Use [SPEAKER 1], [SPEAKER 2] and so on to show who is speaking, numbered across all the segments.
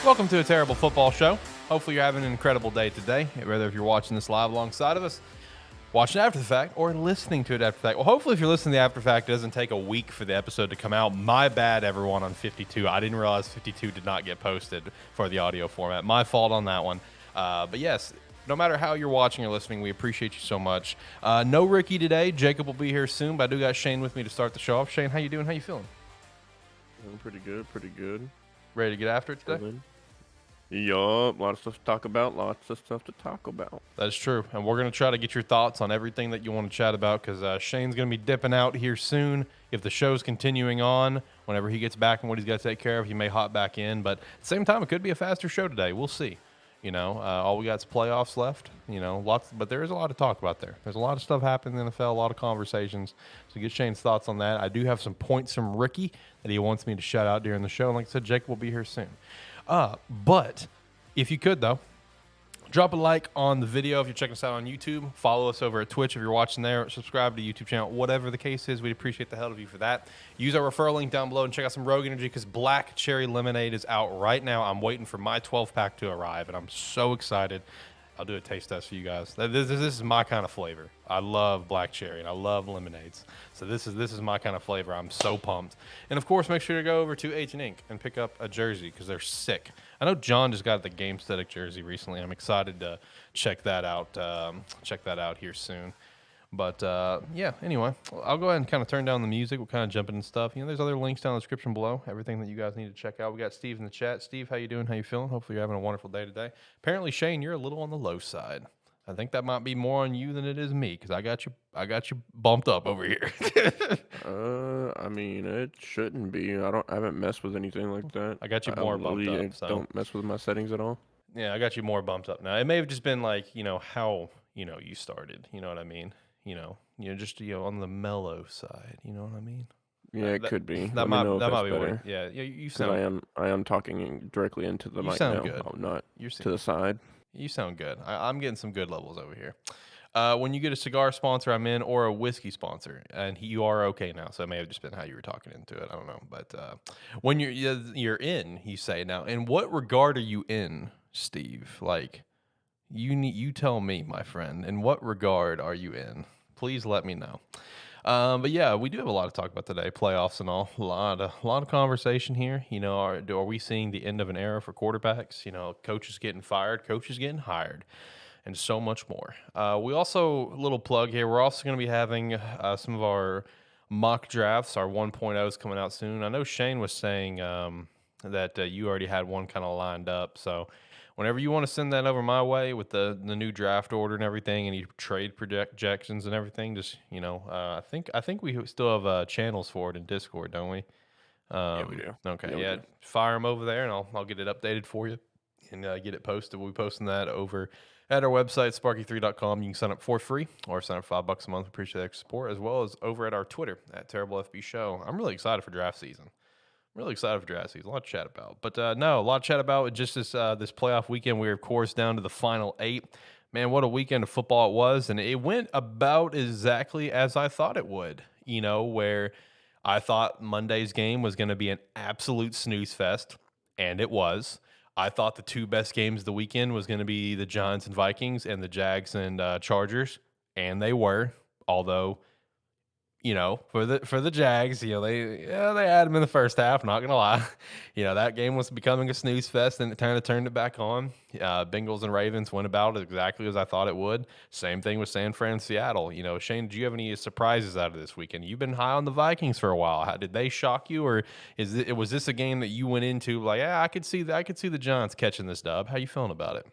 [SPEAKER 1] Welcome to a terrible football show. Hopefully you're having an incredible day today, whether if you're watching this live alongside of us, watching after the fact, or listening to it after the fact. Well, hopefully if you're listening to the after the fact, it doesn't take a week for the episode to come out. My bad, everyone, on 52. I didn't realize 52 did not get posted for the audio format. My fault on that one. But yes, no matter how you're watching or listening, we appreciate you so much. No Ricky today. Jacob will be here soon, but I do got Shane with me to start the show off. Shane, how you doing? How you feeling?
[SPEAKER 2] I'm pretty good.
[SPEAKER 1] Ready to get after it today?
[SPEAKER 2] Yup, lots of stuff to talk about.
[SPEAKER 1] That is true. And we're going to try to get your thoughts on everything that you want to chat about because Shane's going to be dipping out here soon. If the show's continuing on, whenever he gets back and what he's got to take care of, he may hop back in. But at the same time, it could be a faster show today. We'll see. You know, all we got is playoffs left. You know, but there is a lot to talk about there. There's a lot of stuff happening in the NFL, a lot of conversations. So get Shane's thoughts on that. I do have some points from Ricky that he wants me to shout out during the show. And like I said, Jake will be here soon. But if you could, though, drop a like on the video if you're checking us out on YouTube. Follow us over at Twitch if you're watching there. Subscribe to the YouTube channel. Whatever the case is, we'd appreciate the hell of you for that. Use our referral link down below and check out some Rogue Energy because Black Cherry Lemonade is out right now. I'm waiting for my 12-pack to arrive, and I'm so excited. I'll do a taste test for you guys. This is my kind of flavor. I love black cherry and I love lemonades. So this is my kind of flavor. I'm so pumped. And of course, make sure to go over to H&Ink and pick up a jersey because they're sick. I know John just got the Gamesthetic jersey recently. I'm excited to check that out. Check that out here soon. But yeah, anyway, I'll go ahead and kind of turn down the music. We'll kind of jump into stuff. You know, there's other links down in the description below. Everything that you guys need to check out. We got Steve in the chat. Steve, how you doing? How you feeling? Hopefully you're having a wonderful day today. Apparently, Shane, you're a little on the low side. I think that might be more on you than it is me because I got you bumped up over here.
[SPEAKER 2] I mean, it shouldn't be. I haven't messed with anything like that.
[SPEAKER 1] I got you more bumped up. So.
[SPEAKER 2] Don't mess with my settings at all.
[SPEAKER 1] Yeah, I got you more bumped up now. It may have just been like, you know, how, you know, you started. You know what I mean? You know, just on the mellow side. You know what I mean?
[SPEAKER 2] Yeah, it could be.
[SPEAKER 1] That might be better. Yeah, you sound.
[SPEAKER 2] I am talking directly into the mic now.
[SPEAKER 1] Good.
[SPEAKER 2] I'm not to the side.
[SPEAKER 1] You sound good. I'm getting some good levels over here. When you get a cigar sponsor, I'm in, or a whiskey sponsor, and you are okay now. So it may have just been how you were talking into it. I don't know, but when you're in, you say now. In what regard are you in, Steve? Like. You tell me, my friend. In what regard are you in? Please let me know. But yeah, we do have a lot to talk about today, playoffs and all. A lot of conversation here. You know, are we seeing the end of an era for quarterbacks? You know, coaches getting fired, coaches getting hired, and so much more. We also, a little plug here. We're also going to be having some of our mock drafts. Our 1.0 is coming out soon. I know Shane was saying that you already had one kind of lined up, so. Whenever you want to send that over my way with the new draft order and everything, any trade projections and everything, just I think we still have channels for it in Discord, don't we?
[SPEAKER 2] Yeah, we do.
[SPEAKER 1] Okay, yeah, fire them over there, and I'll get it updated for you and get it posted. We'll be posting that over at our website, sparky3.com. You can sign up for free or sign up $5 a month. Appreciate the support, as well as over at our Twitter at Terrible FB Show. I'm really excited for draft season. Really excited for draft season. A lot to chat about. But no, a lot to chat about just this playoff weekend. We're, of course, down to the final 8. Man, what a weekend of football it was. And it went about exactly as I thought it would. You know, where I thought Monday's game was going to be an absolute snooze fest. And it was. I thought the two best games of the weekend was going to be the Giants and Vikings and the Jags and Chargers. And they were. Although... You know, for the Jags, you know, they had them in the first half, not going to lie. You know, that game was becoming a snooze fest, and it kind of turned it back on. Bengals and Ravens went about it exactly as I thought it would. Same thing with San Fran and Seattle. You know, Shane, do you have any surprises out of this weekend? You've been high on the Vikings for a while. How did they shock you, or was this a game that you went into like, yeah, I could see the Giants catching this dub? How you feeling about it?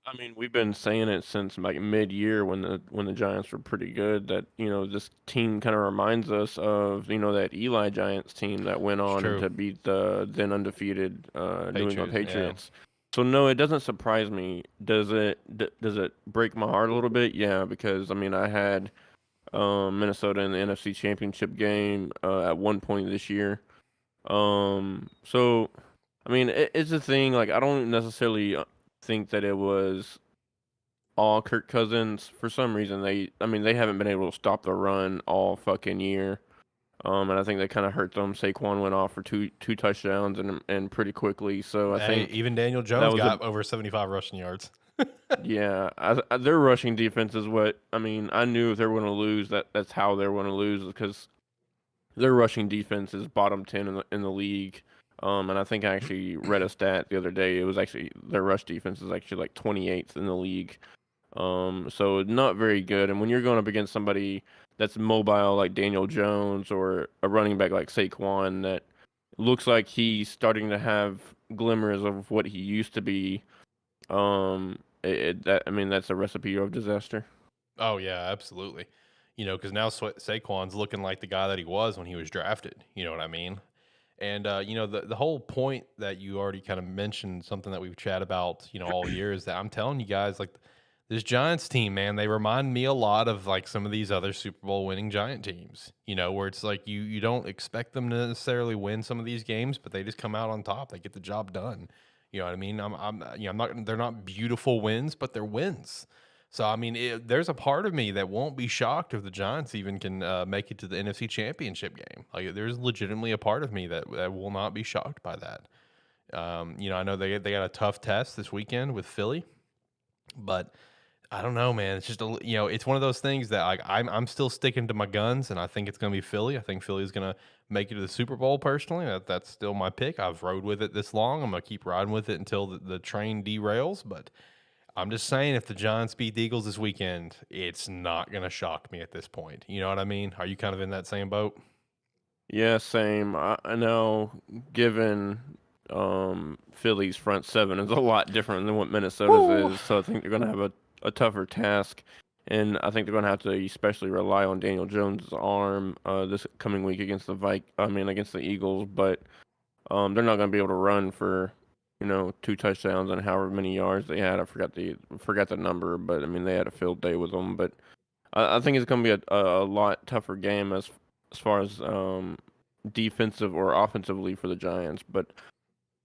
[SPEAKER 2] I mean, we've been saying it since like mid-year when the Giants were pretty good that, you know, this team kind of reminds us of, you know, that Eli Giants team that went on to beat the then undefeated New England Patriots. Yeah. So no, it doesn't surprise me. Does it break my heart a little bit? Yeah, because I mean, I had Minnesota in the NFC Championship game at one point this year. So I mean, it's a thing, like I don't necessarily think that it was all Kirk Cousins. For some reason, they haven't been able to stop the run all fucking year. And I think that kind of hurt them. Saquon went off for two touchdowns and pretty quickly. So I
[SPEAKER 1] Hey,
[SPEAKER 2] think
[SPEAKER 1] even Daniel
[SPEAKER 2] that
[SPEAKER 1] Jones
[SPEAKER 2] was a
[SPEAKER 1] got over 75 rushing yards.
[SPEAKER 2] yeah. Their rushing defense is what I mean. I knew if they were going to lose, that's how they were going to lose because their rushing defense is bottom 10 in the league. And I think I actually read a stat the other day. It was actually their rush defense is actually like 28th in the league. So not very good. And when you're going up against somebody that's mobile like Daniel Jones or a running back like Saquon that looks like he's starting to have glimmers of what he used to be, I mean that's a recipe of disaster.
[SPEAKER 1] Oh yeah, absolutely. Because now Saquon's looking like the guy that he was when he was drafted. You know what I mean? And the whole point that you already kind of mentioned, something that we've chat about, all year, is that I'm telling you guys, like this Giants team, man, they remind me a lot of like some of these other Super Bowl winning Giant teams. Where it's like you don't expect them to necessarily win some of these games, but they just come out on top. They get the job done. You know what I mean? I'm not. They're not beautiful wins, but they're wins. So I mean, there's a part of me that won't be shocked if the Giants even can make it to the NFC Championship game. Like, there's legitimately a part of me that will not be shocked by that. I know they got a tough test this weekend with Philly, but I don't know, man. It's just it's one of those things that I'm still sticking to my guns, and I think it's going to be Philly. I think Philly's going to make it to the Super Bowl. Personally, that's still my pick. I've rode with it this long. I'm going to keep riding with it until the train derails, but. I'm just saying, if the Giants beat the Eagles this weekend, it's not going to shock me at this point. You know what I mean? Are you kind of in that same boat?
[SPEAKER 2] Yeah, same. I know given Philly's front seven is a lot different than what Minnesota's
[SPEAKER 1] Woo!
[SPEAKER 2] is, so I think they're going to have a tougher task. And I think they're going to have to especially rely on Daniel Jones' arm this coming week against against the Eagles, but they're not going to be able to run for, 2 touchdowns and however many yards they had. I forgot the number, but I mean they had a field day with them. But I think it's going to be a lot tougher game as far as defensive or offensively for the Giants. But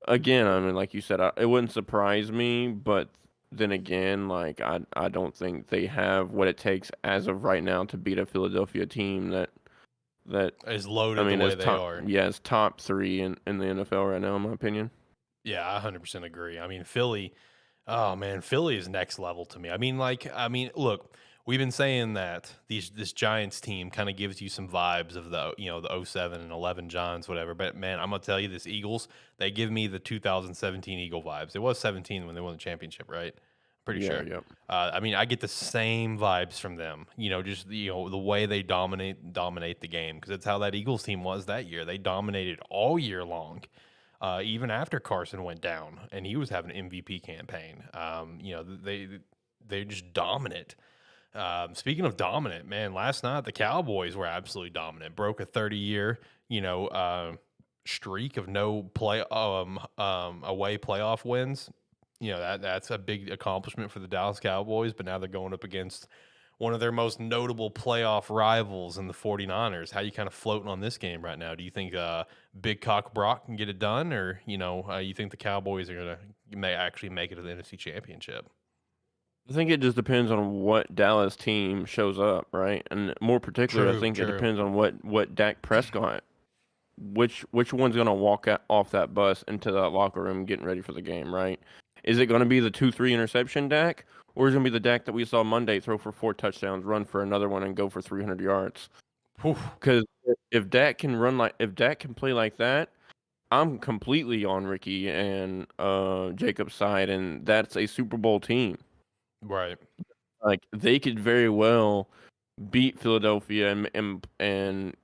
[SPEAKER 2] again, I mean, like you said, it wouldn't surprise me. But then again, like I don't think they have what it takes as of right now to beat a Philadelphia team that
[SPEAKER 1] Is
[SPEAKER 2] I
[SPEAKER 1] loaded the
[SPEAKER 2] mean
[SPEAKER 1] way
[SPEAKER 2] is
[SPEAKER 1] they
[SPEAKER 2] top
[SPEAKER 1] are.
[SPEAKER 2] yeah is top three in the NFL right now in my opinion.
[SPEAKER 1] Yeah, I 100% agree. I mean, Philly, oh man, Philly is next level to me. Look, we've been saying that this Giants team kind of gives you some vibes of the 07 and 11 Giants, whatever. But man, I'm gonna tell you, this Eagles, they give me the 2017 Eagle vibes. It was 17 when they won the championship, right? Pretty
[SPEAKER 2] Yeah,
[SPEAKER 1] sure.
[SPEAKER 2] yep.
[SPEAKER 1] I mean, I get the same vibes from them. Just the way they dominate the game, because it's how that Eagles team was that year. They dominated all year long, even after Carson went down and he was having an MVP campaign. They just dominant. Speaking of dominant, man, last night the Cowboys were absolutely dominant. Broke a 30-year, streak of no away playoff wins. That's a big accomplishment for the Dallas Cowboys, but now they're going up against one of their most notable playoff rivals in the 49ers. How you kind of floating on this game right now? Do you think Big Cock Brock can get it done, or you think the Cowboys are going to may actually make it to the NFC Championship?
[SPEAKER 2] I think it just depends on what Dallas team shows up, right? And more particularly, I
[SPEAKER 1] True,
[SPEAKER 2] think it
[SPEAKER 1] true.
[SPEAKER 2] depends on what Dak Prescott, which one's gonna off that bus into that locker room getting ready for the game, right? Is it gonna be the 2-3 interception Dak, or is it gonna be the Dak that we saw Monday throw for 4 touchdowns, run for another one, and go for 300 yards?
[SPEAKER 1] Whew.
[SPEAKER 2] Because if Dak can play like that, I'm completely on Ricky and Jacob's side, and that's a Super Bowl team.
[SPEAKER 1] Right.
[SPEAKER 2] Like they could very well beat Philadelphia and in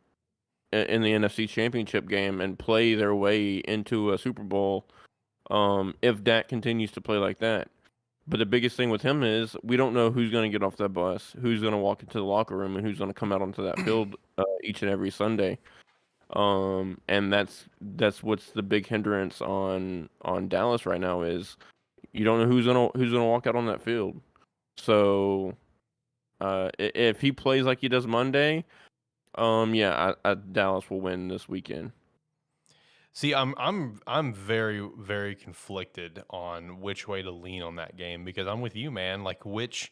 [SPEAKER 2] the NFC Championship game and play their way into a Super Bowl if Dak continues to play like that. But the biggest thing with him is we don't know who's going to get off that bus, who's going to walk into the locker room, and who's going to come out onto that field each and every Sunday. And that's what's the big hindrance on Dallas right now is you don't know who's gonna walk out on that field. So if he plays like he does Monday, yeah, Dallas will win this weekend.
[SPEAKER 1] See, I'm very very conflicted on which way to lean on that game, because I'm with you, man. Like, which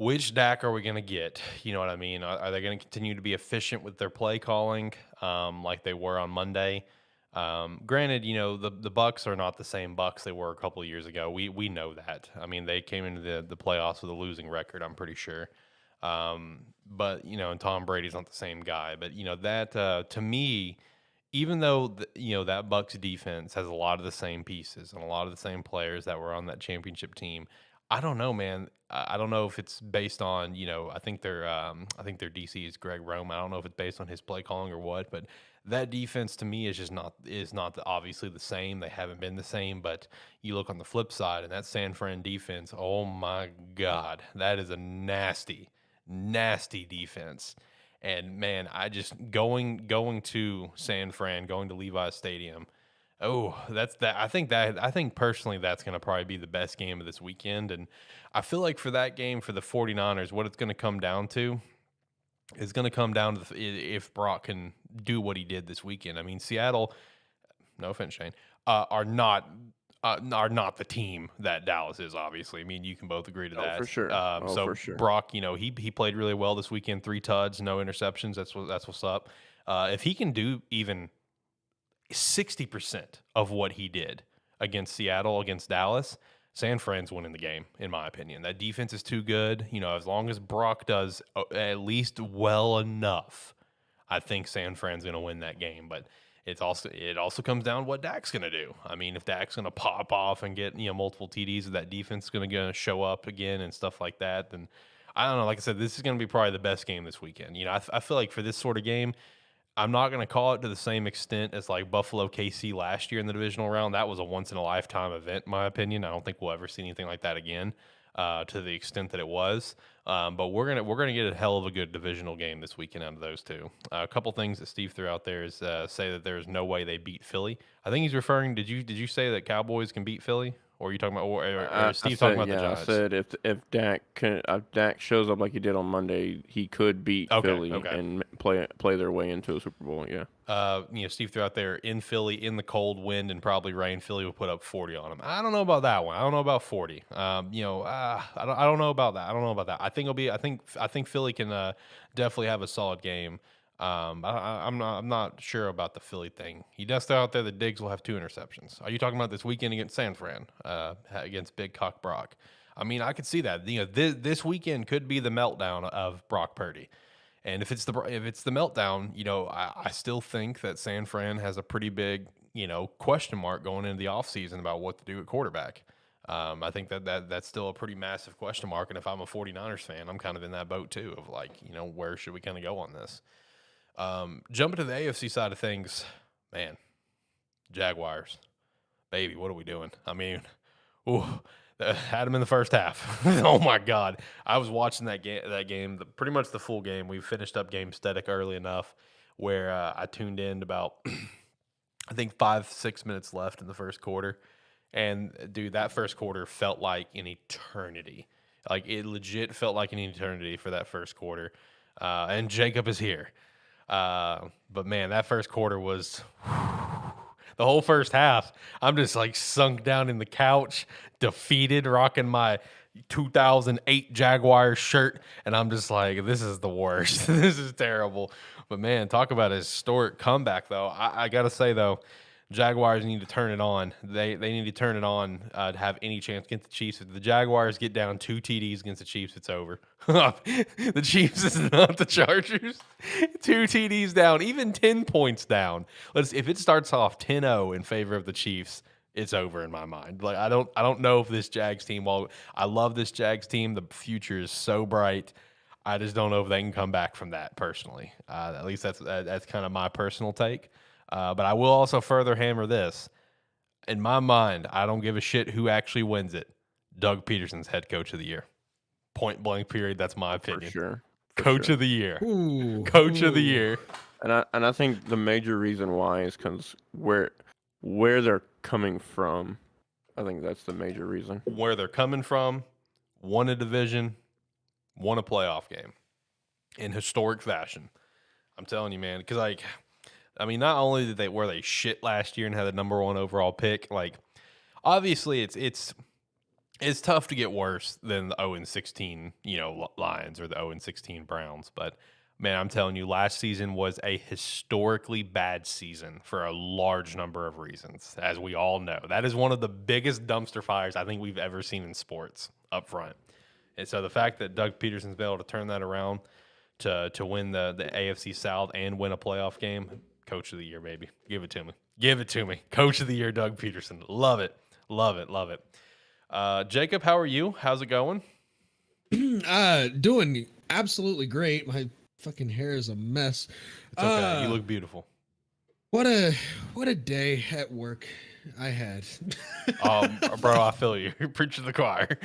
[SPEAKER 1] which Dak are we going to get? You know what I mean? Are they going to continue to be efficient with their play calling like they were on Monday? Granted, the Bucks are not the same Bucks they were a couple of years ago. We know that. I mean, they came into the playoffs with a losing record, I'm pretty sure. But and Tom Brady's not the same guy. But that to me, even though that Bucks defense has a lot of the same pieces and a lot of the same players that were on that championship team, I don't know, man. I don't know if it's based on I think their DC is Greg Rome. I don't know if it's based on his play calling or what, but that defense to me is just not obviously the same. They haven't been the same, but you look on the flip side and that San Fran defense. Oh my God, that is a nasty defense. And man, I just going to San Fran, going to Levi's Stadium. Oh, that's that. I think personally that's going to probably be the best game of this weekend. And I feel like for that game for the 49ers, what it's going to come down to is going to come down to if Brock can do what he did this weekend. I mean, Seattle, no offense, Shane, are not the team that Dallas is, obviously. I mean, you can both agree to that.
[SPEAKER 2] For sure.
[SPEAKER 1] For sure. Brock, he played really well this weekend, 3 tuds, no interceptions. That's what's up. If he can do even 60% of what he did against Seattle, against Dallas, San Fran's winning the game, in my opinion. That defense is too good. As long as Brock does at least well enough, I think San Fran's going to win that game. But it also comes down to what Dak's going to do. I mean, if Dak's going to pop off and get multiple TDs, that defense is going to show up again and stuff like that, then I don't know. Like I said, this is going to be probably the best game this weekend. I feel like for this sort of game, I'm not going to call it to the same extent as like Buffalo KC last year in the divisional round. That was a once in a lifetime event, in my opinion. I don't think we'll ever see anything like that again to the extent that it was. But we're gonna get a hell of a good divisional game this weekend out of those two. A couple things that Steve threw out there is say that there is no way they beat Philly. I think he's referring. Did you say that Cowboys can beat Philly? Or are you talking about, or Steve talking about the Giants?
[SPEAKER 2] I said if Dak shows up like he did on Monday, he could beat Philly and play their way into a Super Bowl. Yeah.
[SPEAKER 1] Steve threw out there in Philly in the cold wind and probably rain. Philly will put up 40 on them. I don't know about that one. I don't know about 40. I don't know about that. I don't know about that. I think Philly can definitely have a solid game. I'm not sure about the Philly thing. He does throw out there that Diggs will have 2 interceptions. Are you talking about this weekend against San Fran, against Big Cock Brock? I mean, I could see that. This weekend could be the meltdown of Brock Purdy, and if it's the meltdown, I still think that San Fran has a pretty big question mark going into the offseason about what to do at quarterback. I think that's still a pretty massive question mark, and if I'm a 49ers fan, I'm kind of in that boat too of like, where should we kind of go on this? Jumping to the AFC side of things, man, Jaguars, baby, what are we doing? I mean, had them in the first half. Oh my God, I was watching that game, pretty much the full game. We finished up Gamesthetic early enough where I tuned in about I think 5-6 minutes left in the first quarter, and dude, that first quarter felt like an eternity. Like it legit felt like an eternity for that first quarter. And Jacob is here. But man, that first quarter was the whole first half. I'm just like sunk down in the couch, defeated, rocking my 2008 Jaguars shirt. And I'm just like, this is the worst. This is terrible. But man, talk about a historic comeback though. I got to say though, Jaguars need to turn it on. They need to turn it on to have any chance against the Chiefs. If the Jaguars get down 2 TDs against the Chiefs, it's over. The Chiefs is not the Chargers. 2 TDs down, even 10 points down. If it starts off 10-0 in favor of the Chiefs, it's over in my mind. Like I don't know if this Jags team. While I love this Jags team, the future is so bright. I just don't know if they can come back from that personally. At least that's kind of my personal take. But I will also further hammer this. In my mind, I don't give a shit who actually wins it. Doug Peterson's head coach of the year. Point blank period. That's my opinion.
[SPEAKER 2] For sure.
[SPEAKER 1] Coach of the year. Coach of the year.
[SPEAKER 2] And I think the major reason why is because where they're coming from. I think that's the major reason.
[SPEAKER 1] Where they're coming from, won a division, won a playoff game in historic fashion. I'm telling you, man, because not only were they shit last year and had the number 1 overall pick, like obviously it's It's tough to get worse than the 0-16, Lions or the 0-16 Browns. But man, I'm telling you, last season was a historically bad season for a large number of reasons, as we all know. That is one of the biggest dumpster fires I think we've ever seen in sports up front. And so the fact that Doug Peterson's been able to turn that around to win the AFC South and win a playoff game, Coach of the Year, baby. Give it to me. Give it to me. Coach of the Year, Doug Peterson. Love it. Love it. Love it. Jacob, how are you? How's it going?
[SPEAKER 3] Doing absolutely great. My fucking hair is a mess.
[SPEAKER 1] It's okay. You look beautiful.
[SPEAKER 3] What a day at work I had.
[SPEAKER 1] Bro, I feel you. You're preaching the choir.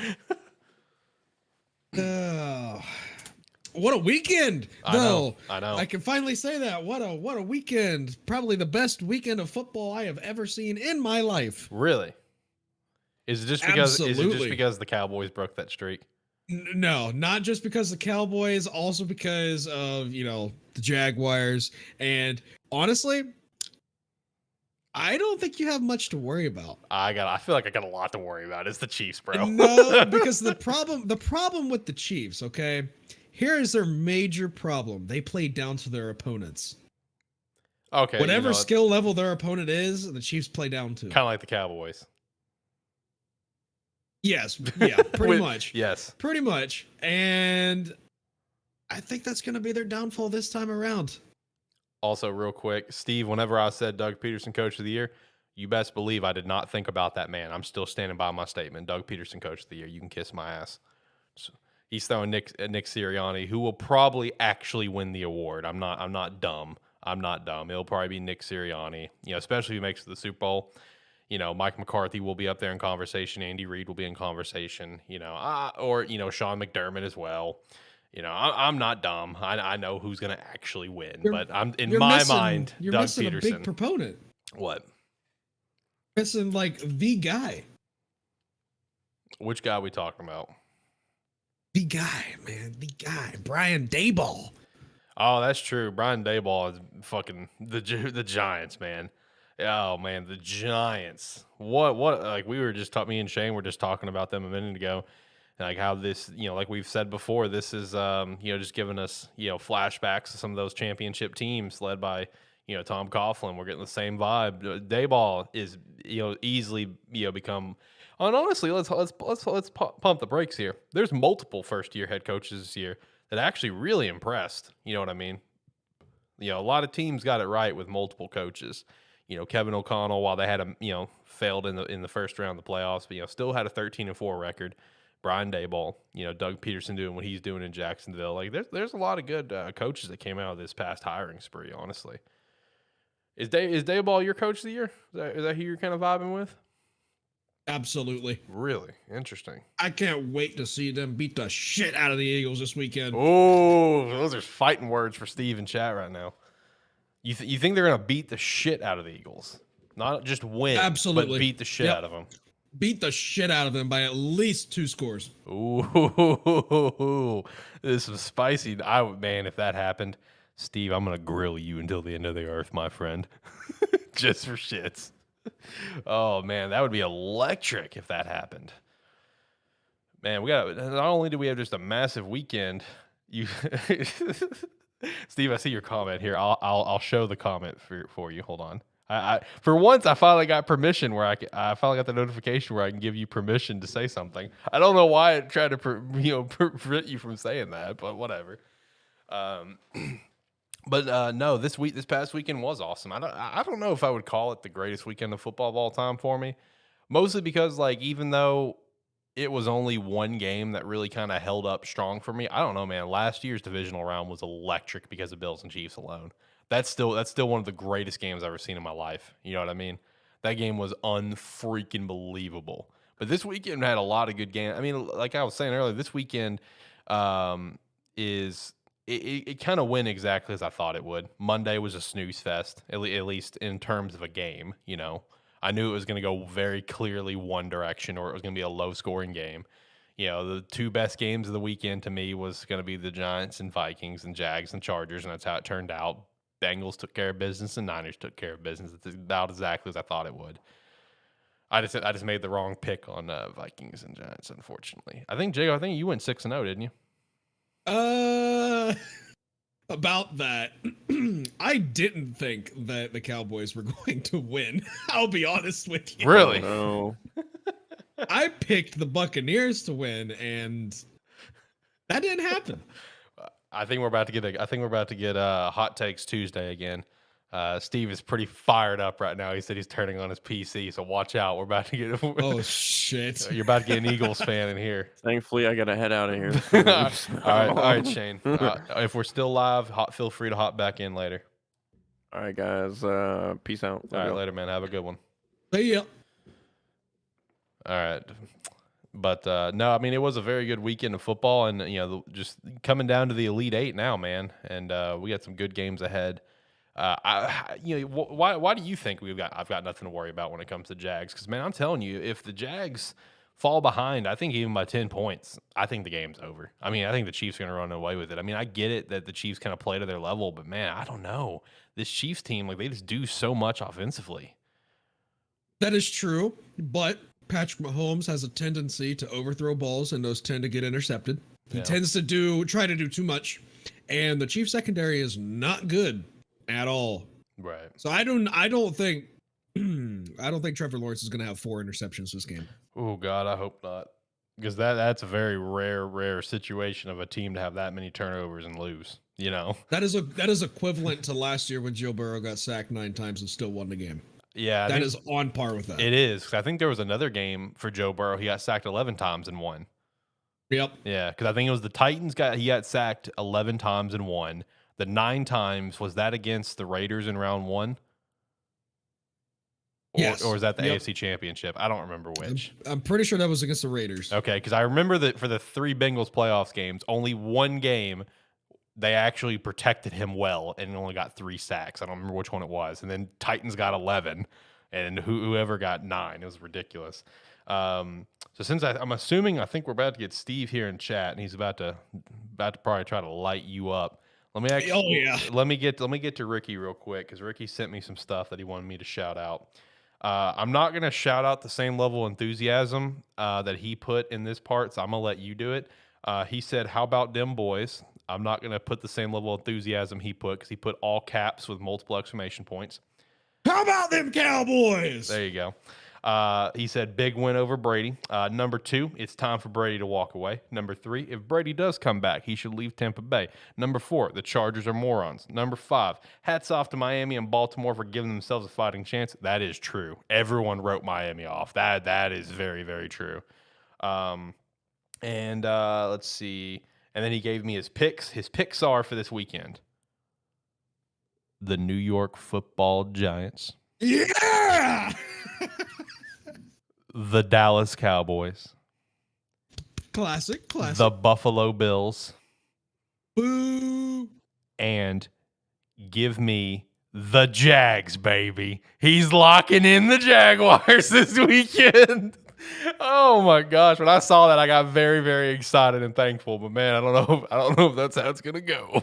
[SPEAKER 3] What a weekend!
[SPEAKER 1] I know.
[SPEAKER 3] I can finally say that. What a weekend! Probably the best weekend of football I have ever seen in my life.
[SPEAKER 1] Really? Is it just because the Cowboys broke that streak?
[SPEAKER 3] No, not just because the Cowboys, also because of, the Jaguars. And honestly, I don't think you have much to worry about.
[SPEAKER 1] I feel like I got a lot to worry about. It's the Chiefs, bro.
[SPEAKER 3] No, because the problem with the Chiefs, okay? Here is their major problem. They play down to their opponents.
[SPEAKER 1] Okay.
[SPEAKER 3] Whatever skill level their opponent is, the Chiefs play down to.
[SPEAKER 1] Kind of like the Cowboys.
[SPEAKER 3] Yes. Yeah, pretty much.
[SPEAKER 1] Yes.
[SPEAKER 3] Pretty much. And I think that's going to be their downfall this time around.
[SPEAKER 1] Also, real quick, Steve, whenever I said Doug Peterson Coach of the Year, you best believe I did not think about that man. I'm still standing by my statement. Doug Peterson Coach of the Year. You can kiss my ass. So he's throwing Nick Sirianni, who will probably actually win the award. I'm not dumb. It'll probably be Nick Sirianni, especially if he makes it to the Super Bowl. Mike McCarthy will be up there in conversation. Andy Reid will be in conversation, or Sean McDermott as well. I'm not dumb. I know who's going to actually win, but I'm in my mind,
[SPEAKER 3] you're
[SPEAKER 1] Doug
[SPEAKER 3] missing
[SPEAKER 1] Peterson.
[SPEAKER 3] A big proponent.
[SPEAKER 1] What?
[SPEAKER 3] Missing like the guy.
[SPEAKER 1] Which guy are we talking about?
[SPEAKER 3] The guy, man. The guy. Brian Daboll.
[SPEAKER 1] Oh, that's true. Brian Daboll is fucking the Giants, man. Oh man, the Giants. What like we were just me and Shane were just talking about them a minute ago. Like how this, like we've said before, this is just giving us, flashbacks to some of those championship teams led by, Tom Coughlin. We're getting the same vibe. Daboll is, easily, become. And honestly, let's pump the brakes here. There's multiple first-year head coaches this year that actually really impressed. You know what I mean? A lot of teams got it right with multiple coaches. Kevin O'Connell, while they had failed in the first round of the playoffs, but still had a 13-4 record. Brian Daboll, Doug Peterson doing what he's doing in Jacksonville. Like there's a lot of good coaches that came out of this past hiring spree. Honestly, is Daboll your coach of the year? Is that who you're kind of vibing with?
[SPEAKER 3] Absolutely.
[SPEAKER 1] Really interesting.
[SPEAKER 3] I can't wait to see them beat the shit out of the Eagles this weekend.
[SPEAKER 1] Oh, those are fighting words for Steve in chat right now. You think they're gonna beat the shit out of the Eagles? Not just win,
[SPEAKER 3] absolutely,
[SPEAKER 1] but beat the shit out of them.
[SPEAKER 3] Beat the shit out of them by at least 2 scores.
[SPEAKER 1] Ooh, this is spicy. Man, if that happened, Steve, I'm gonna grill you until the end of the earth, my friend. Just for shits. Oh man, that would be electric if that happened. Man, not only do we have just a massive weekend, Steve, I see your comment here. I'll show the comment for you. Hold on. I for once I finally got permission where I finally got the notification where I can give you permission to say something. I don't know why it tried to prevent you from saying that, but whatever. No, this past weekend was awesome. I don't know if I would call it the greatest weekend of football of all time for me, mostly because even though it was only one game that really kind of held up strong for me, I don't know, man. Last year's divisional round was electric because of Bills and Chiefs alone. That's still one of the greatest games I've ever seen in my life. You know what I mean? That game was unfreaking believable. But this weekend had a lot of good games. I mean, like I was saying earlier, this weekend it kind of went exactly as I thought it would. Monday was a snooze fest, at least in terms of a game. I knew it was going to go very clearly one direction, or it was going to be a low-scoring game. The 2 best games of the weekend to me was going to be the Giants and Vikings and Jags and Chargers, and that's how it turned out. Bengals took care of business and Niners took care of business. It's about exactly as I thought it would. I just made the wrong pick on Vikings and Giants, unfortunately. I think Jago, you went 6-0, didn't you?
[SPEAKER 3] About that, I didn't think that the Cowboys were going to win. I'll be honest with you.
[SPEAKER 1] Really?
[SPEAKER 2] No.
[SPEAKER 3] I picked the Buccaneers to win, and that didn't happen.
[SPEAKER 1] I think we're about to get hot takes Tuesday again. Steve is pretty fired up right now. He said he's turning on his PC, so watch out. We're about to get.
[SPEAKER 3] Oh shit!
[SPEAKER 1] You're about to get an Eagles fan in here.
[SPEAKER 2] Thankfully, I gotta head out of here.
[SPEAKER 1] all right, Shane. If we're still live, feel free to hop back in later.
[SPEAKER 2] All right, guys. Peace out.
[SPEAKER 1] All right, later, man. Have a good one.
[SPEAKER 3] See ya.
[SPEAKER 1] All right. But no, I mean, it was a very good weekend of football, and just coming down to the Elite Eight now, man. And we got some good games ahead. Why do you think I've got nothing to worry about when it comes to Jags? Because, man, I'm telling you, if the Jags fall behind, I think even by 10 points, I think the game's over. I mean, I think the Chiefs are going to run away with it. I mean, I get it that the Chiefs kind of play to their level, but, man, I don't know. This Chiefs team, they just do so much offensively.
[SPEAKER 3] That is true, but Patrick Mahomes has a tendency to overthrow balls, and those tend to get intercepted. He tends to try to do too much, and the Chiefs secondary is not good at all.
[SPEAKER 1] Right.
[SPEAKER 3] So I don't think Trevor Lawrence is going to have 4 interceptions this game.
[SPEAKER 1] Oh God, I hope not, because that's a very rare situation of a team to have that many turnovers and lose. That is equivalent to last year when Joe Burrow got sacked 9 times and still won the game. Yeah,
[SPEAKER 3] that is on par with that.
[SPEAKER 1] It is. 'Cause I think there was another game for Joe Burrow. He got sacked 11 times and won.
[SPEAKER 3] Yep.
[SPEAKER 1] Yeah, because I think it was the Titans he got sacked 11 times and won. The 9 times, was that against the Raiders in round 1?
[SPEAKER 3] Yes.
[SPEAKER 1] Or was that the AFC Championship? I don't remember which.
[SPEAKER 3] I'm pretty sure that was against the Raiders.
[SPEAKER 1] Okay, because I remember that for the 3 Bengals playoffs games, only one game they actually protected him well and only got 3 sacks. I don't remember which one it was. And then Titans got 11, and whoever got 9. It was ridiculous. So since I'm assuming, I think we're about to get Steve here in chat, and he's about to probably try to light you up. Let me get to Ricky real quick, because Ricky sent me some stuff that he wanted me to shout out. I'm not going to shout out the same level of enthusiasm that he put in this part, so I'm going to let you do it. He said, "How about them boys?" I'm not going to put the same level of enthusiasm he put, because he put all caps with multiple exclamation points.
[SPEAKER 3] How about them Cowboys?
[SPEAKER 1] There you go. He said, "Big win over Brady." Number 2, it's time for Brady to walk away. Number 3, if Brady does come back, he should leave Tampa Bay. Number 4, the Chargers are morons. Number 5, hats off to Miami and Baltimore for giving themselves a fighting chance. That is true. Everyone wrote Miami off. That is very, very true. And let's see. And then he gave me his picks. His picks are for this weekend: the New York Football Giants.
[SPEAKER 3] Yeah!
[SPEAKER 1] The Dallas Cowboys.
[SPEAKER 3] Classic.
[SPEAKER 1] The Buffalo Bills.
[SPEAKER 3] Boo!
[SPEAKER 1] And give me the Jags, baby. He's locking in the Jaguars this weekend. Oh my gosh! When I saw that, I got very, very excited and thankful. But man, I don't know if that's how it's gonna go.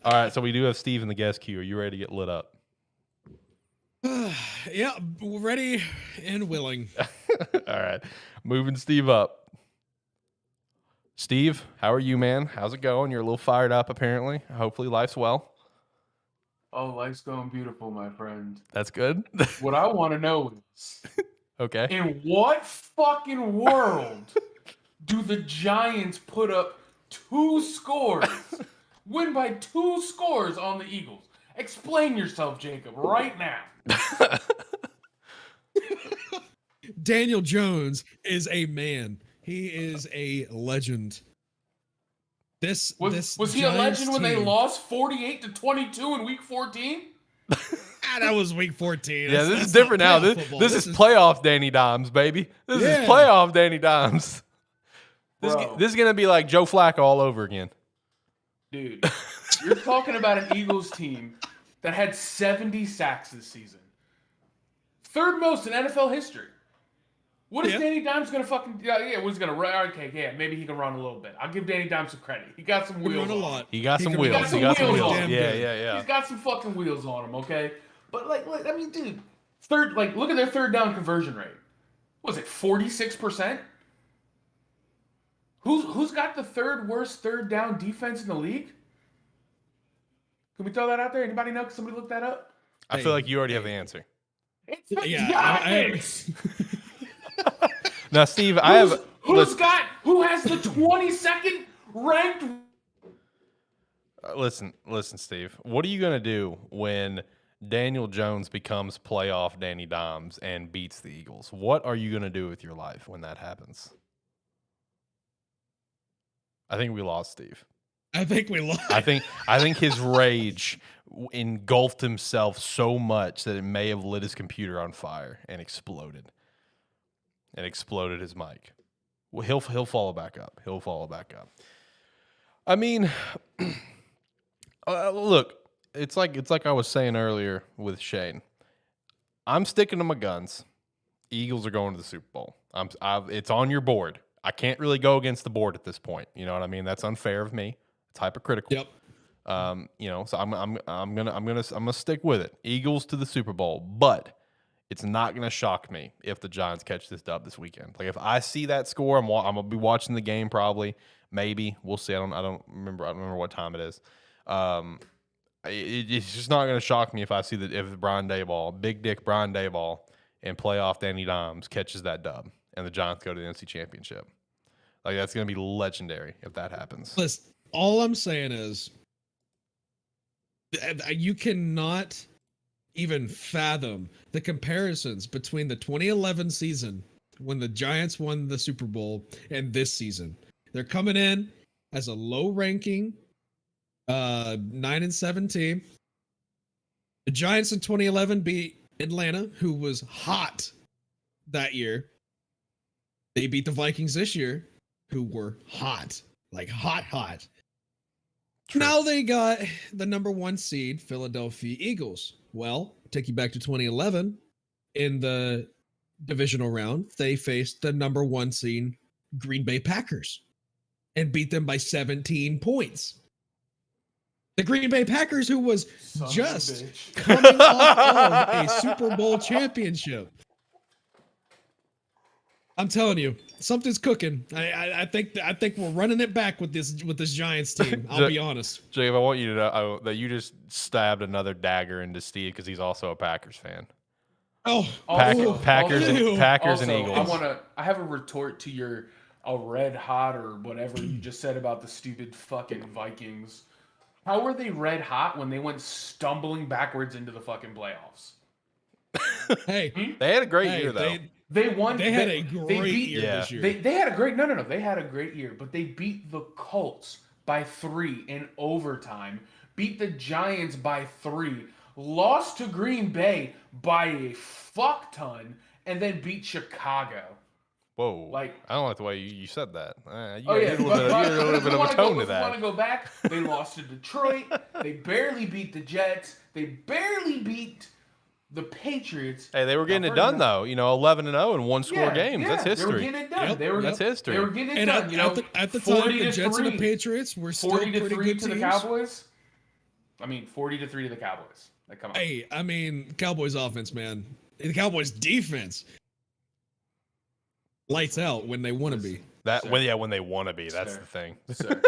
[SPEAKER 1] All right, so we do have Steve in the guest queue. Are you ready to get lit up?
[SPEAKER 3] Yeah, ready and willing.
[SPEAKER 1] All right, moving Steve up. Steve, how are you, man? How's it going? You're a little fired up, apparently. Hopefully, life's well.
[SPEAKER 4] Oh, life's going beautiful, my friend.
[SPEAKER 1] That's good.
[SPEAKER 4] What I want to know is,
[SPEAKER 1] okay,
[SPEAKER 4] in what fucking world do the Giants put up 2 scores, win by 2 scores on the Eagles? Explain yourself, Jacob, right now.
[SPEAKER 3] Daniel Jones is a man. He is a legend. Was
[SPEAKER 4] he a legend when they lost 48-22 in Week 14?
[SPEAKER 3] That was Week 14.
[SPEAKER 1] Yeah, this is different now. This is playoff Danny Dimes, baby. This is playoff Danny Dimes. This is gonna be like Joe Flacco all over again.
[SPEAKER 4] Dude, you're talking about an Eagles team that had 70 sacks this season. 3rd most in NFL history. What is Danny Dimes going to fucking... Yeah, what's going to run? Okay, yeah, maybe he can run a little bit. I'll give Danny Dimes some credit. He got some wheels on him.
[SPEAKER 1] He got some wheels.
[SPEAKER 4] He got some wheels on him.
[SPEAKER 1] Yeah.
[SPEAKER 4] He's got some fucking wheels on him, okay? But, I mean, dude, Look at their third down conversion rate. Was it 46%? Who's got the third worst third down defense in the league? Can we throw that out there? Anybody know? Can somebody look that up?
[SPEAKER 1] I feel like you already have the answer.
[SPEAKER 4] It's the Giants.
[SPEAKER 1] Now, Steve,
[SPEAKER 4] who has the 22nd ranked?
[SPEAKER 1] Listen, Steve. What are you gonna do when Daniel Jones becomes playoff Danny Dimes and beats the Eagles? What are you gonna do with your life when that happens? I think we lost Steve.
[SPEAKER 3] I think we lost.
[SPEAKER 1] I think his rage engulfed himself so much that it may have lit his computer on fire and exploded. And exploded his mic. Well, he'll follow back up. He'll follow back up. I mean, look, it's like I was saying earlier with Shane. I'm sticking to my guns. Eagles are going to the Super Bowl. It's on your board. I can't really go against the board at this point. You know what I mean? That's unfair of me. It's hypocritical.
[SPEAKER 3] Yep.
[SPEAKER 1] So I'm gonna stick with it. Eagles to the Super Bowl, but it's not gonna shock me if the Giants catch this dub this weekend. Like if I see that score, I'm gonna be watching the game probably. Maybe we'll see. I don't remember what time it is. It's just not gonna shock me if I see that if Brian Daboll, Big Dick Brian Daboll, and playoff Danny Dimes catches that dub and the Giants go to the NFC Championship. Like that's gonna be legendary if that happens.
[SPEAKER 3] Listen, all I'm saying is you cannot even fathom the comparisons between the 2011 season when the Giants won the Super Bowl and this season. They're coming in as a low-ranking 9-7 team. The Giants in 2011 beat Atlanta, who was hot that year. They beat the Vikings this year, who were hot, like hot. True. Now they got the number 1 seed, Philadelphia Eagles. Well, take you back to 2011. In the divisional round, they faced the number 1 seed, Green Bay Packers, and beat them by 17 points. The Green Bay Packers, who was just coming off of a Super Bowl championship. I'm telling you, something's cooking. I think we're running it back with this Giants team. I'll be honest.
[SPEAKER 1] Jacob, I want you to know that you just stabbed another dagger into Steve because he's also a Packers fan.
[SPEAKER 3] Oh,
[SPEAKER 1] Packers and Eagles.
[SPEAKER 4] I have a retort to your red hot or whatever you just said about the stupid fucking Vikings. How were they red hot when they went stumbling backwards into the fucking playoffs?
[SPEAKER 3] Hey,
[SPEAKER 1] they had a great year though.
[SPEAKER 4] They won.
[SPEAKER 3] They had a great year this year.
[SPEAKER 4] They had a great They had a great year, but they beat the Colts by 3 in overtime. Beat the Giants by 3. Lost to Green Bay by a fuck ton, and then beat Chicago.
[SPEAKER 1] Whoa!
[SPEAKER 4] Like
[SPEAKER 1] I don't like the way you said that. You
[SPEAKER 4] had
[SPEAKER 1] a little bit of a tone to that.
[SPEAKER 4] If you want to go back, they lost to Detroit. They barely beat the Jets. They barely beat the Patriots.
[SPEAKER 1] Hey, they were getting it done though. 11-0 in 1-score games. That's history.
[SPEAKER 4] They were getting it done.
[SPEAKER 3] Yep.
[SPEAKER 1] That's history.
[SPEAKER 4] They were getting it done.
[SPEAKER 3] At the time, the Jets and the Patriots were still
[SPEAKER 4] 40 to
[SPEAKER 3] pretty
[SPEAKER 4] 3
[SPEAKER 3] good
[SPEAKER 4] to the
[SPEAKER 3] teams.
[SPEAKER 4] Cowboys. 40 to 3 to the Cowboys. Like, come on.
[SPEAKER 3] Hey, Cowboys offense, man. The Cowboys defense. Lights out when they want to be.
[SPEAKER 1] When they want to be. That's the thing.
[SPEAKER 4] Sir.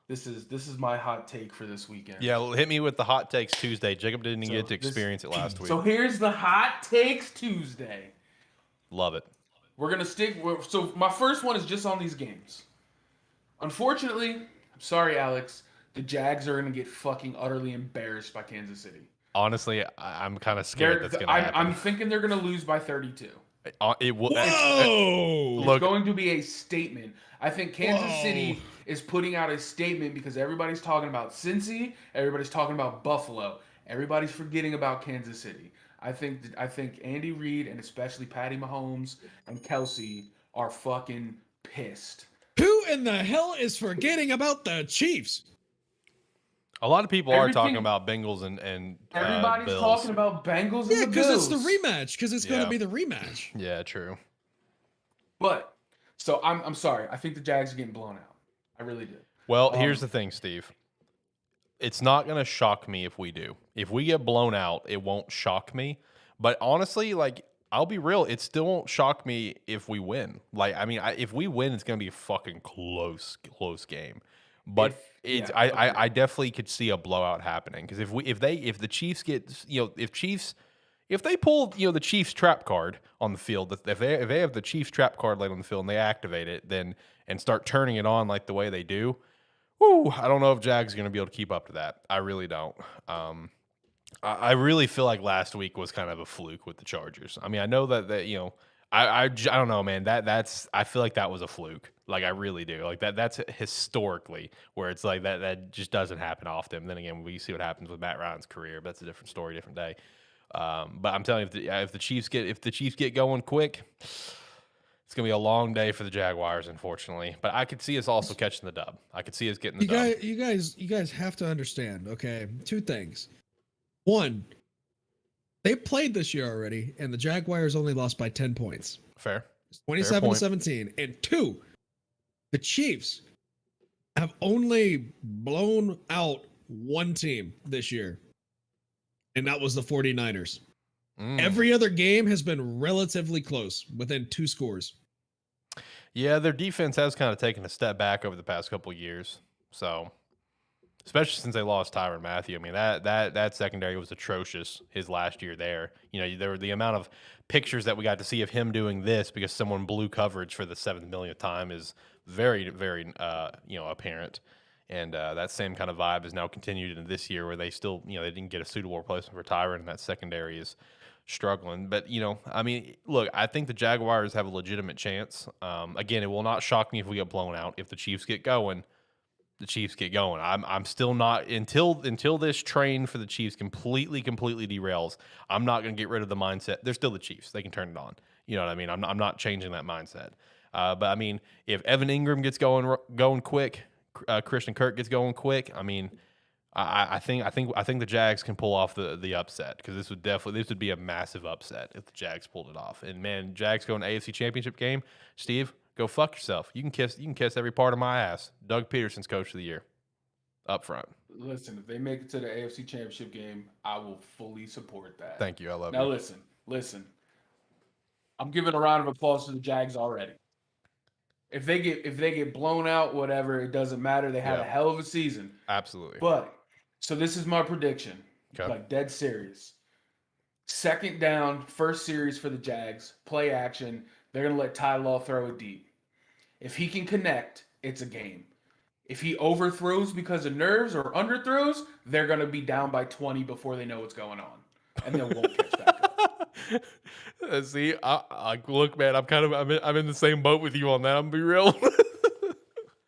[SPEAKER 4] This is my hot take for this weekend.
[SPEAKER 1] Yeah, hit me with the hot takes Tuesday. Jacob didn't get to experience it last week.
[SPEAKER 4] So here's the hot takes Tuesday.
[SPEAKER 1] Love it.
[SPEAKER 4] We're gonna stick. So my first one is just on these games. Unfortunately, I'm sorry, Alex. The Jags are gonna get fucking utterly embarrassed by Kansas City.
[SPEAKER 1] Honestly, I'm kind of scared that's gonna happen.
[SPEAKER 4] I'm thinking they're gonna lose by 32.
[SPEAKER 1] It will.
[SPEAKER 4] It's going to be a statement. I think Kansas City is putting out a statement because everybody's talking about Cincy, everybody's talking about Buffalo, everybody's forgetting about Kansas City. I think Andy Reid and especially Patty Mahomes and Kelsey are fucking pissed.
[SPEAKER 3] Who in the hell is forgetting about the Chiefs?
[SPEAKER 1] A lot of people are talking about Bengals and
[SPEAKER 4] everybody's
[SPEAKER 1] Bills.
[SPEAKER 4] talking about Bengals and the Bills.
[SPEAKER 3] Yeah, because it's the rematch. Because it's going to be the rematch.
[SPEAKER 1] Yeah, true.
[SPEAKER 4] But so I'm sorry. I think the Jags are getting blown out. I really do.
[SPEAKER 1] Well, here's the thing, Steve. It's not going to shock me if we do. If we get blown out, it won't shock me. But honestly, like, I'll be real, it still won't shock me if we win. Like, I mean, if we win, it's gonna be a fucking close game. But I definitely could see a blowout happening because if the Chiefs get if they pull the Chiefs trap card on the field, if they have the Chiefs trap card laid on the field and they activate it and start turning it on like the way they do, I don't know if Jags are going to be able to keep up to that. I really don't. I really feel like last week was kind of a fluke with the Chargers. I mean, I know that I don't know, man. I feel like that was a fluke. Like, I really do. Like, that's historically where it's like that just doesn't happen often. Then again, we see what happens with Matt Ryan's career, but that's a different story, different day. But I'm telling you, if the Chiefs get going quick, it's gonna be a long day for the Jaguars, unfortunately. But I could see us also catching the dub. I could see us getting the dub.
[SPEAKER 3] You guys have to understand. Okay, two things. One, they played this year already, and the Jaguars only lost by 10 points.
[SPEAKER 1] Fair.
[SPEAKER 3] 27-17. And two, the Chiefs have only blown out one team this year, and that was the 49ers. Every other game has been relatively close, within 2 scores.
[SPEAKER 1] Yeah, their defense has kind of taken a step back over the past couple of years. So, especially since they lost Tyrann Mathieu. I mean, that secondary was atrocious his last year there. There were the amount of pictures that we got to see of him doing this because someone blew coverage for the 7th millionth time is very, very, apparent. And that same kind of vibe is now continued in this year where they still, they didn't get a suitable replacement for Tyrann, and that secondary is struggling. But, I mean, look, I think the Jaguars have a legitimate chance. Again, it will not shock me if we get blown out. If the Chiefs get going, the Chiefs get going. I'm still not until this train for the Chiefs completely derails. I'm not going to get rid of the mindset. They're still the Chiefs. They can turn it on. You know what I mean? I'm not changing that mindset. But I mean, if Evan Ingram gets going quick, Christian Kirk gets going quick, I mean, I think the Jags can pull off the upset because this would be a massive upset if the Jags pulled it off. And man, Jags go an AFC Championship game, Steve. Go fuck yourself. You can kiss every part of my ass. Doug Peterson's coach of the year. Up front.
[SPEAKER 4] Listen, if they make it to the AFC Championship game, I will fully support that.
[SPEAKER 1] Thank you. I love
[SPEAKER 4] you.
[SPEAKER 1] Now
[SPEAKER 4] listen. I'm giving a round of applause to the Jags already. If they get blown out, whatever, it doesn't matter. They had a hell of a season.
[SPEAKER 1] Absolutely.
[SPEAKER 4] But so this is my prediction.
[SPEAKER 1] Okay.
[SPEAKER 4] Like dead serious. 2nd down, first series for the Jags, play action. They're going to let Ty Law throw it deep. If he can connect, it's a game. If he overthrows because of nerves or underthrows, they're going to be down by 20 before they know what's going on. And they won't catch back up.
[SPEAKER 1] See, look, man, I'm in the same boat with you on that. I'm going to be real.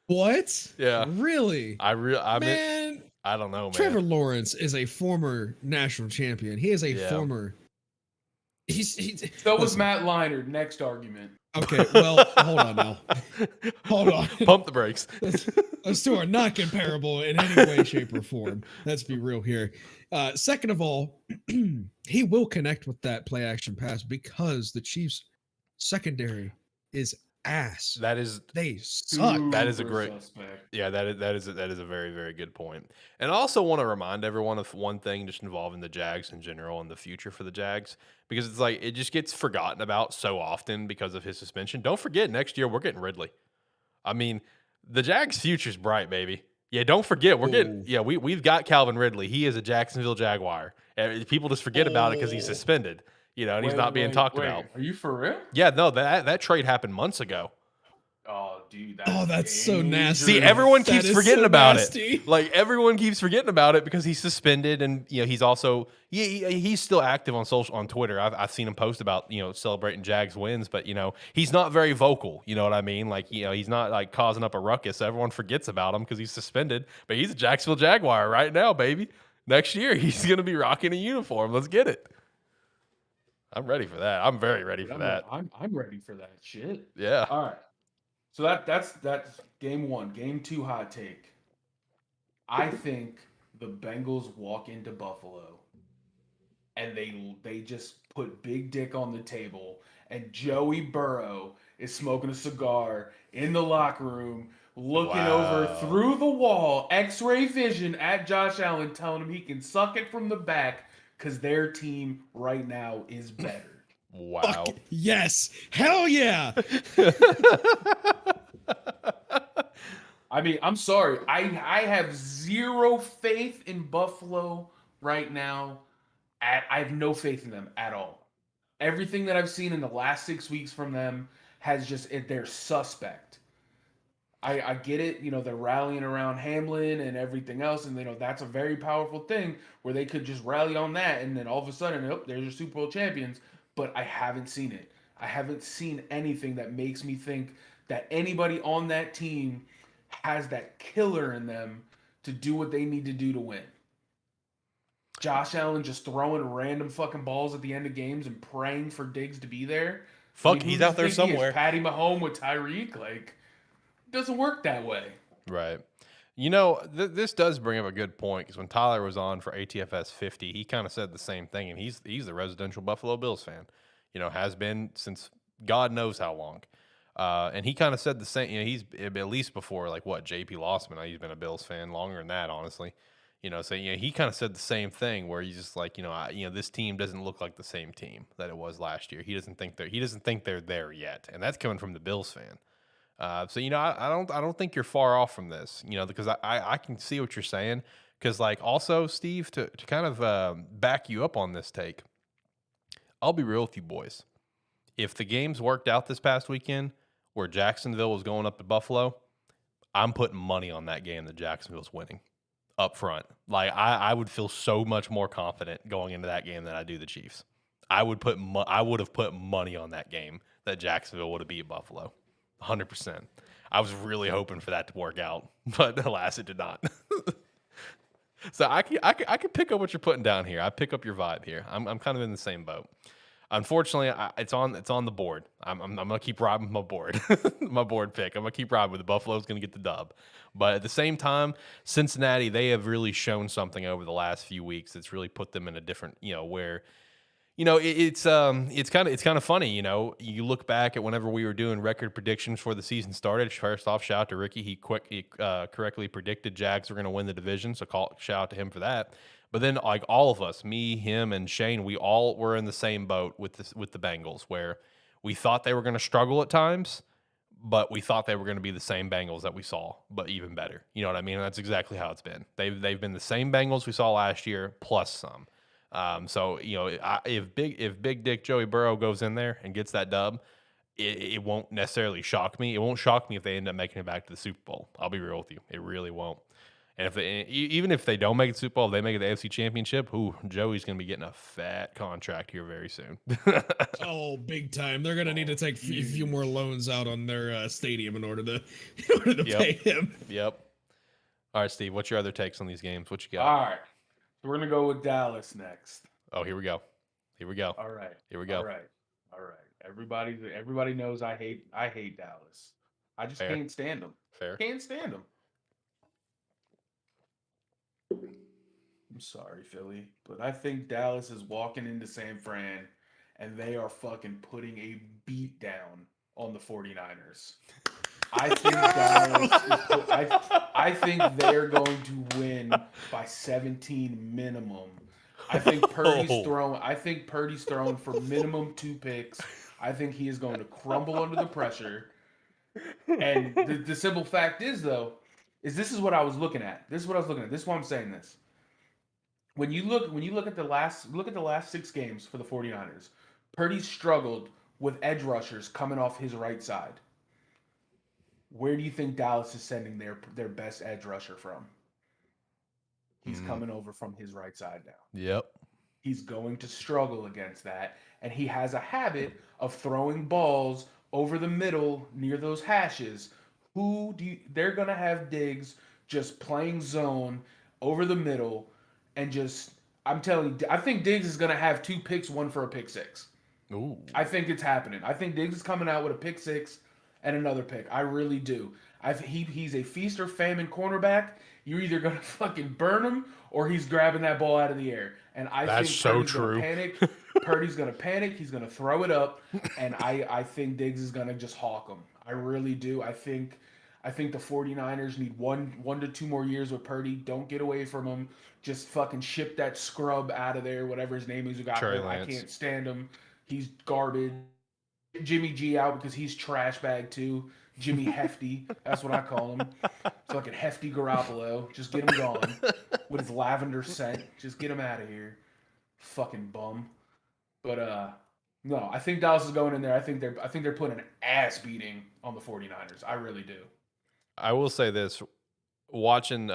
[SPEAKER 3] What?
[SPEAKER 1] Yeah.
[SPEAKER 3] Really?
[SPEAKER 1] Man, I don't know, man.
[SPEAKER 3] Trevor Lawrence is a former national champion. He is a former...
[SPEAKER 4] So was Matt Leinart. Next argument.
[SPEAKER 3] Okay, well, hold on now. Hold on.
[SPEAKER 1] Pump the brakes.
[SPEAKER 3] Those two are not comparable in any way, shape, or form. Let's be real here. Second of all, he will connect with that play action pass because the Chiefs' secondary is ass. They suck.
[SPEAKER 1] That is a great suspect. Yeah, that is a very, very good point. And I also want to remind everyone of one thing just involving the Jags in general and the future for the Jags, because it's like it just gets forgotten about so often because of his suspension. Don't forget, next year we're getting Ridley. I mean, the Jags' future's bright, baby. Yeah, don't forget we've got Calvin Ridley. He is a Jacksonville Jaguar. People just forget about it because he's suspended. And he's not being talked about.
[SPEAKER 4] Are you for real?
[SPEAKER 1] Yeah, no, that trade happened months ago.
[SPEAKER 4] Oh, dude.
[SPEAKER 3] That's so nasty.
[SPEAKER 1] See, everyone keeps forgetting about it. Like, everyone keeps forgetting about it because he's suspended, and he's also he's still active on Twitter. I've seen him post about celebrating Jags wins, but he's not very vocal. You know what I mean? Like he's not like causing up a ruckus. So everyone forgets about him because he's suspended. But he's a Jacksonville Jaguar right now, baby. Next year he's gonna be rocking a uniform. Let's get it. I'm ready for that. I'm very ready for that.
[SPEAKER 4] I'm ready for that shit.
[SPEAKER 1] Yeah.
[SPEAKER 4] All right. So that's game 1. Game 2 hot take. I think the Bengals walk into Buffalo and they just put big dick on the table, and Joey Burrow is smoking a cigar in the locker room, looking over through the wall, X-ray vision at Josh Allen, telling him he can suck it from the back. because their team right now is better.
[SPEAKER 1] Wow.
[SPEAKER 3] Fuck yes. Hell yeah.
[SPEAKER 4] I mean, I'm sorry. I have zero faith in Buffalo right now. I have no faith in them at all. Everything that I've seen in the last 6 weeks from them has just they're suspect. I get it, they're rallying around Hamlin and everything else, and that's a very powerful thing where they could just rally on that, and then all of a sudden, there's your Super Bowl champions. But I haven't seen it. I haven't seen anything that makes me think that anybody on that team has that killer in them to do what they need to do to win. Josh Allen just throwing random fucking balls at the end of games and praying for Diggs to be there.
[SPEAKER 1] Fuck, he's out there somewhere.
[SPEAKER 4] Patty Mahomes with Tyreek, like, it doesn't work that way.
[SPEAKER 1] Right. This does bring up a good point, because when Tyler was on for ATFS 50, he kind of said the same thing, and he's the residential Buffalo Bills fan. Has been since God knows how long. And he kind of said the same. He's at least before, like, what, JP Lossman. He's been a Bills fan longer than that, honestly. So he kind of said the same thing, where he's just like, this team doesn't look like the same team that it was last year. He doesn't think they're there yet, and that's coming from the Bills fan. So I don't think you're far off from this, because I can see what you're saying. Because, like, also, Steve, to kind of back you up on this take, I'll be real with you boys. If the games worked out this past weekend, where Jacksonville was going up to Buffalo, I'm putting money on that game that Jacksonville's winning up front. Like, I would feel so much more confident going into that game than I do the Chiefs. I would have put money on that game that Jacksonville would have beat Buffalo. 100%. I was really hoping for that to work out, but alas, it did not. So I can pick up what you're putting down here. I pick up your vibe here. I'm kind of in the same boat. Unfortunately, it's on the board. I'm gonna keep riding with my board, my board pick. I'm gonna keep riding with the Buffalo's gonna get the dub. But at the same time, Cincinnati, they have really shown something over the last few weeks that's really put them in a different, where. It's kind of funny. You look back at whenever we were doing record predictions before the season started. First off, shout out to Ricky. He correctly predicted Jags were going to win the division, so shout out to him for that. But then, like, all of us, me, him, and Shane, we all were in the same boat with the Bengals, where we thought they were going to struggle at times, but we thought they were going to be the same Bengals that we saw, but even better. You know what I mean? And that's exactly how it's been. They've been the same Bengals we saw last year, plus some. So if Big Dick Joey Burrow goes in there and gets that dub, it won't necessarily shock me. It won't shock me if they end up making it back to the Super Bowl. I'll be real with you, it really won't. And even if they don't make it to the Super Bowl, if they make it the AFC Championship, Joey's going to be getting a fat contract here very soon.
[SPEAKER 3] Oh, big time! They're going to need to take a few more loans out on their stadium in order to pay him.
[SPEAKER 1] Yep. All right, Steve. What's your other takes on these games? What you got?
[SPEAKER 4] All right. We're going to go with Dallas next.
[SPEAKER 1] Oh, here we go.
[SPEAKER 4] All right.
[SPEAKER 1] Here we go.
[SPEAKER 4] All right. Everybody knows I hate Dallas. I just can't stand them.
[SPEAKER 1] Fair.
[SPEAKER 4] Can't stand them. I'm sorry, Philly, but I think Dallas is walking into San Fran and they are fucking putting a beat down on the 49ers. I think I think they're going to win by 17 minimum. I think Purdy's throwing for minimum 2 picks. I think he is going to crumble under the pressure. And the simple fact is, though, this is what I was looking at. This is why I'm saying this. When you look at the last 6 games for the 49ers, Purdy struggled with edge rushers coming off his right side. Where do you think Dallas is sending their best edge rusher from? He's coming over from his right side now.
[SPEAKER 1] Yep.
[SPEAKER 4] He's going to struggle against that, and he has a habit of throwing balls over the middle near those hashes. They're going to have Diggs just playing zone over the middle, and just, I'm telling you, I think Diggs is going to have 2 picks, 1 for a pick 6.
[SPEAKER 1] Ooh.
[SPEAKER 4] I think it's happening. I think Diggs is coming out with a pick 6 and another pick. I really do. He's a feast or famine cornerback. You're either going to fucking burn him or he's grabbing that ball out of the air. And I
[SPEAKER 1] That's
[SPEAKER 4] think
[SPEAKER 1] so
[SPEAKER 4] Purdy's
[SPEAKER 1] true.
[SPEAKER 4] Gonna panic. Purdy's going to panic. He's going to throw it up. And I think Diggs is going to just hawk him. I really do. I think I think the 49ers need one to 2 more years with Purdy. Don't get away from him. Just fucking ship that scrub out of there, whatever his name is who got hurt. I can't stand him. He's garbage. Jimmy G out because he's trash bag too. Jimmy Hefty, that's what I call him. It's like a Hefty Garoppolo. Just get him gone with his lavender scent. Just get him out of here, fucking bum. But no, I think Dallas is going in there. I think they're putting an ass beating on the 49ers. I really do.
[SPEAKER 1] I will say this. Watching the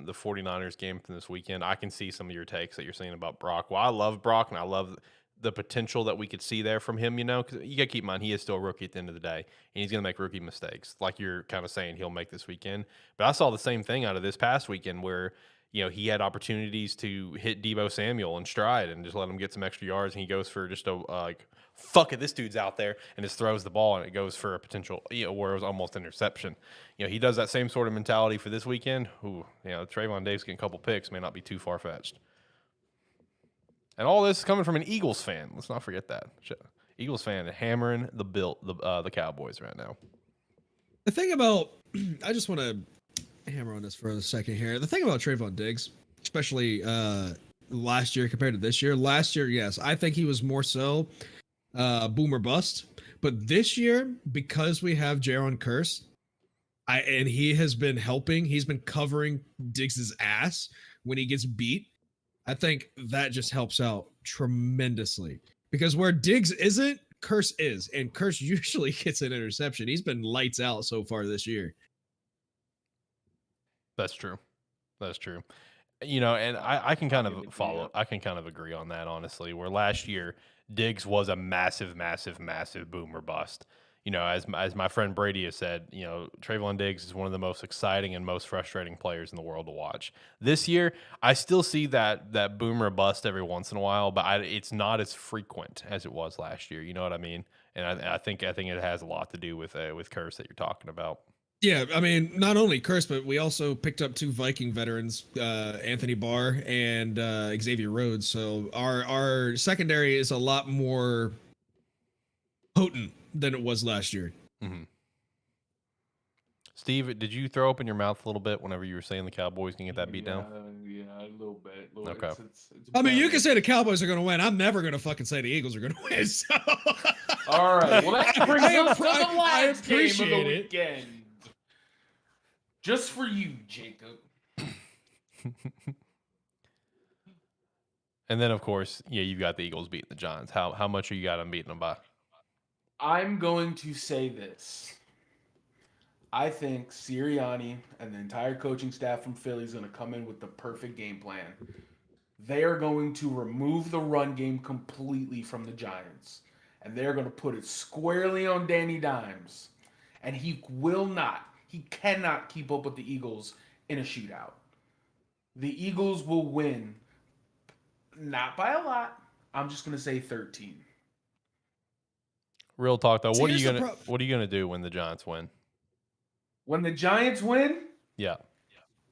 [SPEAKER 1] 49ers game from this weekend, I can see some of your takes that you're saying about Brock. Well, I love Brock, and I love the potential that we could see there from him, because you got to keep in mind, he is still a rookie at the end of the day, and he's going to make rookie mistakes, like you're kind of saying he'll make this weekend. But I saw the same thing out of this past weekend where, he had opportunities to hit Deebo Samuel in stride and just let him get some extra yards, and he goes for just a, fuck it, this dude's out there, and just throws the ball, and it goes for a potential, where it was almost interception. He does that same sort of mentality for this weekend. Ooh, Trayvon Diggs getting a couple picks may not be too far-fetched. And all this is coming from an Eagles fan. Let's not forget that. Eagles fan hammering the Cowboys right now.
[SPEAKER 3] The thing about, I just want to hammer on this for a second here. The thing about Trayvon Diggs, especially last year compared to this year. Last year, yes, I think he was more so boom or bust. But this year, because we have Jaron Kearse, and he has been helping, he's been covering Diggs's ass when he gets beat. I think that just helps out tremendously, because where Diggs isn't, Kearse is, and Kearse usually gets an interception. He's been lights out so far this year.
[SPEAKER 1] That's true. And I can kind of follow. I can kind of agree on that, honestly, where last year Diggs was a massive boom or bust. As my friend Brady has said, Trayvon Diggs is one of the most exciting and most frustrating players in the world to watch. This year, I still see that boom or bust every once in a while, but it's not as frequent as it was last year. You know what I mean? And I think it has a lot to do with Kearse that you're talking about.
[SPEAKER 3] Yeah, I mean, not only Kearse, but we also picked up 2 Viking veterans, Anthony Barr and Xavier Rhodes. So our secondary is a lot more potent than it was last year.
[SPEAKER 1] Mm-hmm. Steve, did you throw open your mouth a little bit whenever you were saying the Cowboys can get that beat down?
[SPEAKER 4] Yeah, a little bit.
[SPEAKER 1] Okay.
[SPEAKER 4] It's
[SPEAKER 3] I mean, you can say the Cowboys are going to win. I'm never going to fucking say the Eagles are going to win. So.
[SPEAKER 4] All right. Well, that brings us to the last game of the weekend. Just for you, Jacob.
[SPEAKER 1] And then, of course, you've got the Eagles beating the Giants. How much are you got them beating them by?
[SPEAKER 4] I'm going to say this. I think Sirianni and the entire coaching staff from Philly is going to come in with the perfect game plan. They are going to remove the run game completely from the Giants. And they're going to put it squarely on Danny Dimes. And he cannot keep up with the Eagles in a shootout. The Eagles will win, not by a lot. I'm just going to say 13.
[SPEAKER 1] Real talk though, what are you gonna do when the Giants win?
[SPEAKER 4] When the Giants win?
[SPEAKER 1] Yeah.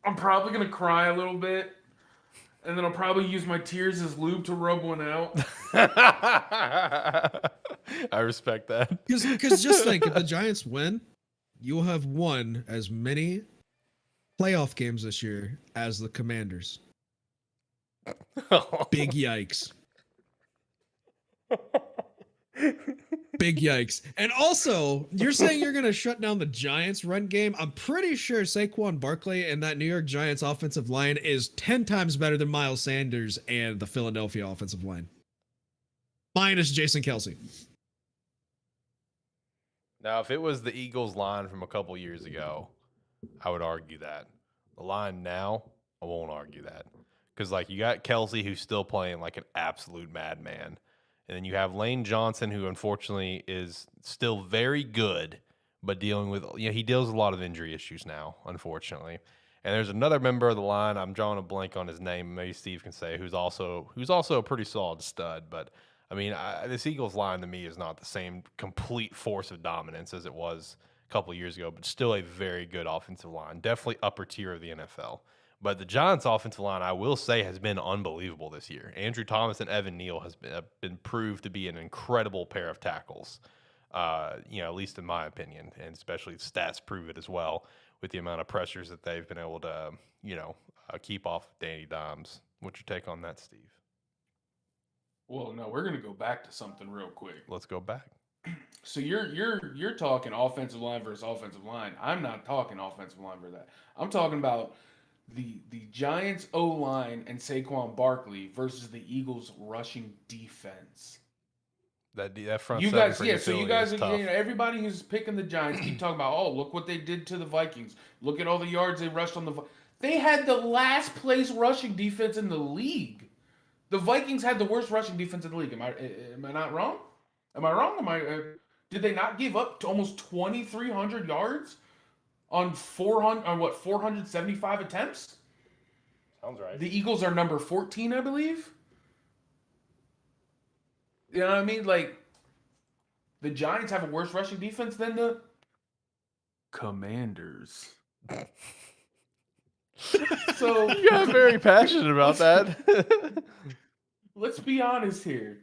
[SPEAKER 4] I'm probably gonna cry a little bit, and then I'll probably use my tears as lube to rub one out.
[SPEAKER 1] I respect that.
[SPEAKER 3] Because just think, if the Giants win, you'll have won as many playoff games this year as the Commanders. Big yikes. Big yikes. And also, you're saying you're going to shut down the Giants run game. I'm pretty sure Saquon Barkley and that New York Giants offensive line is 10 times better than Miles Sanders and the Philadelphia offensive line. Minus Jason Kelce.
[SPEAKER 1] Now, if it was the Eagles line from a couple years ago, I would argue that. The line now, I won't argue that. Because, you got Kelce, who's still playing like an absolute madman. And then you have Lane Johnson, who unfortunately is still very good, but dealing with, he deals with a lot of injury issues now, unfortunately. And there's another member of the line, I'm drawing a blank on his name, maybe Steve can say, who's also a pretty solid stud. But, I mean, this Eagles line to me is not the same complete force of dominance as it was a couple of years ago, but still a very good offensive line. Definitely upper tier of the NFL. But the Giants' offensive line, I will say, has been unbelievable this year. Andrew Thomas and Evan Neal has been proved to be an incredible pair of tackles. At least in my opinion, and especially the stats prove it as well with the amount of pressures that they've been able to, keep off Danny Dimes. What's your take on that, Steve?
[SPEAKER 4] Well, no, we're gonna go back to something real quick.
[SPEAKER 1] Let's go back.
[SPEAKER 4] So you're talking offensive line versus offensive line. I'm not talking offensive line for that. I'm talking about the Giants O-line and Saquon Barkley versus the Eagles rushing defense.
[SPEAKER 1] That front
[SPEAKER 4] You
[SPEAKER 1] seven
[SPEAKER 4] guys,
[SPEAKER 1] for
[SPEAKER 4] yeah. So you guys,
[SPEAKER 1] tough.
[SPEAKER 4] everybody who's picking the Giants keep talking about, oh, look what they did to the Vikings. Look at all the yards they rushed on the. They had the last place rushing defense in the league. The Vikings had the worst rushing defense in the league. Am I not wrong? Am I wrong? Did they not give up to almost 2,300 yards on 475 attempts?
[SPEAKER 1] Sounds right.
[SPEAKER 4] The Eagles are number 14, I believe. You know what I mean? Like, the Giants have a worse rushing defense than the Commanders. So
[SPEAKER 1] you got very passionate about that.
[SPEAKER 4] Let's be honest here.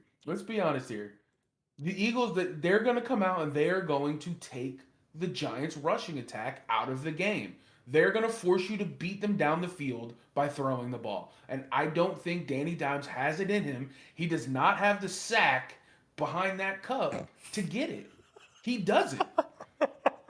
[SPEAKER 4] The Eagles, they're going to come out and they are going to take the Giants' rushing attack out of the game. They're going to force you to beat them down the field by throwing the ball. And I don't think Danny Dimes has it in him. He does not have the sack behind that cup to get it. He doesn't.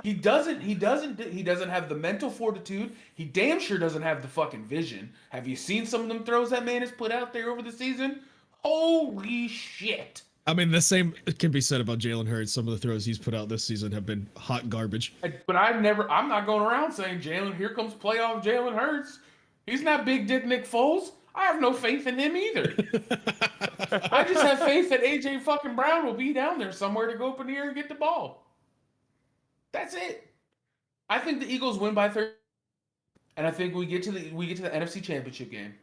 [SPEAKER 4] He doesn't have the mental fortitude. He damn sure doesn't have the fucking vision. Have you seen some of them throws that man has put out there over the season? Holy shit.
[SPEAKER 3] I mean, the same can be said about Jalen Hurts. Some of the throws he's put out this season have been hot garbage.
[SPEAKER 4] But I'm not going around saying here comes playoff Jalen Hurts. He's not big dick Nick Foles. I have no faith in him either. I just have faith that AJ fucking Brown will be down there somewhere to go up in the air and get the ball. That's it. I think the Eagles win by 30, and I think we get to the NFC Championship game.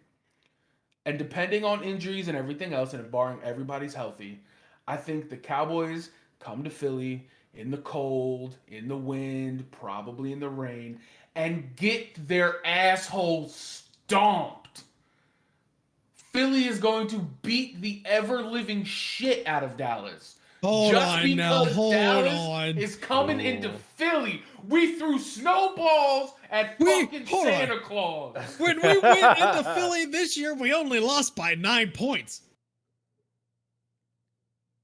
[SPEAKER 4] And depending on injuries and everything else, and barring everybody's healthy, I think the Cowboys come to Philly in the cold, in the wind, probably in the rain, and get their asshole stomped. Philly is going to beat the ever-living shit out of Dallas.
[SPEAKER 3] Hold on now. Hold
[SPEAKER 4] Dallas is coming into Philly. We threw snowballs at fucking Santa Claus.
[SPEAKER 3] When we went into Philly this year, we only lost by 9 points.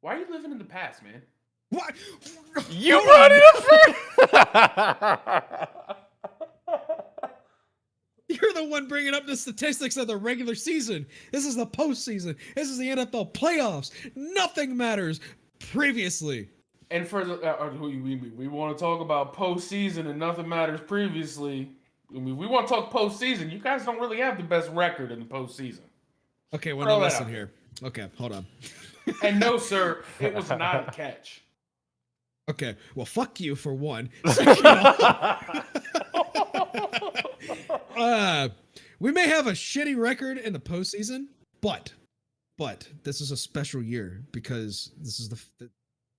[SPEAKER 4] Why are you living in the past, man?
[SPEAKER 3] What?
[SPEAKER 1] You brought it up.
[SPEAKER 3] You're the one bringing up the statistics of the regular season. This is the postseason. This is the NFL playoffs. Nothing matters previously.
[SPEAKER 4] And for the we want to talk about postseason and nothing matters previously. I mean, we want to talk postseason. You guys don't really have the best record in the postseason.
[SPEAKER 3] Okay, well, now listen here. Okay, hold on.
[SPEAKER 4] And no, sir, it was not a catch.
[SPEAKER 3] Okay, well, fuck you for one. We may have a shitty record in the postseason, but this is a special year because this is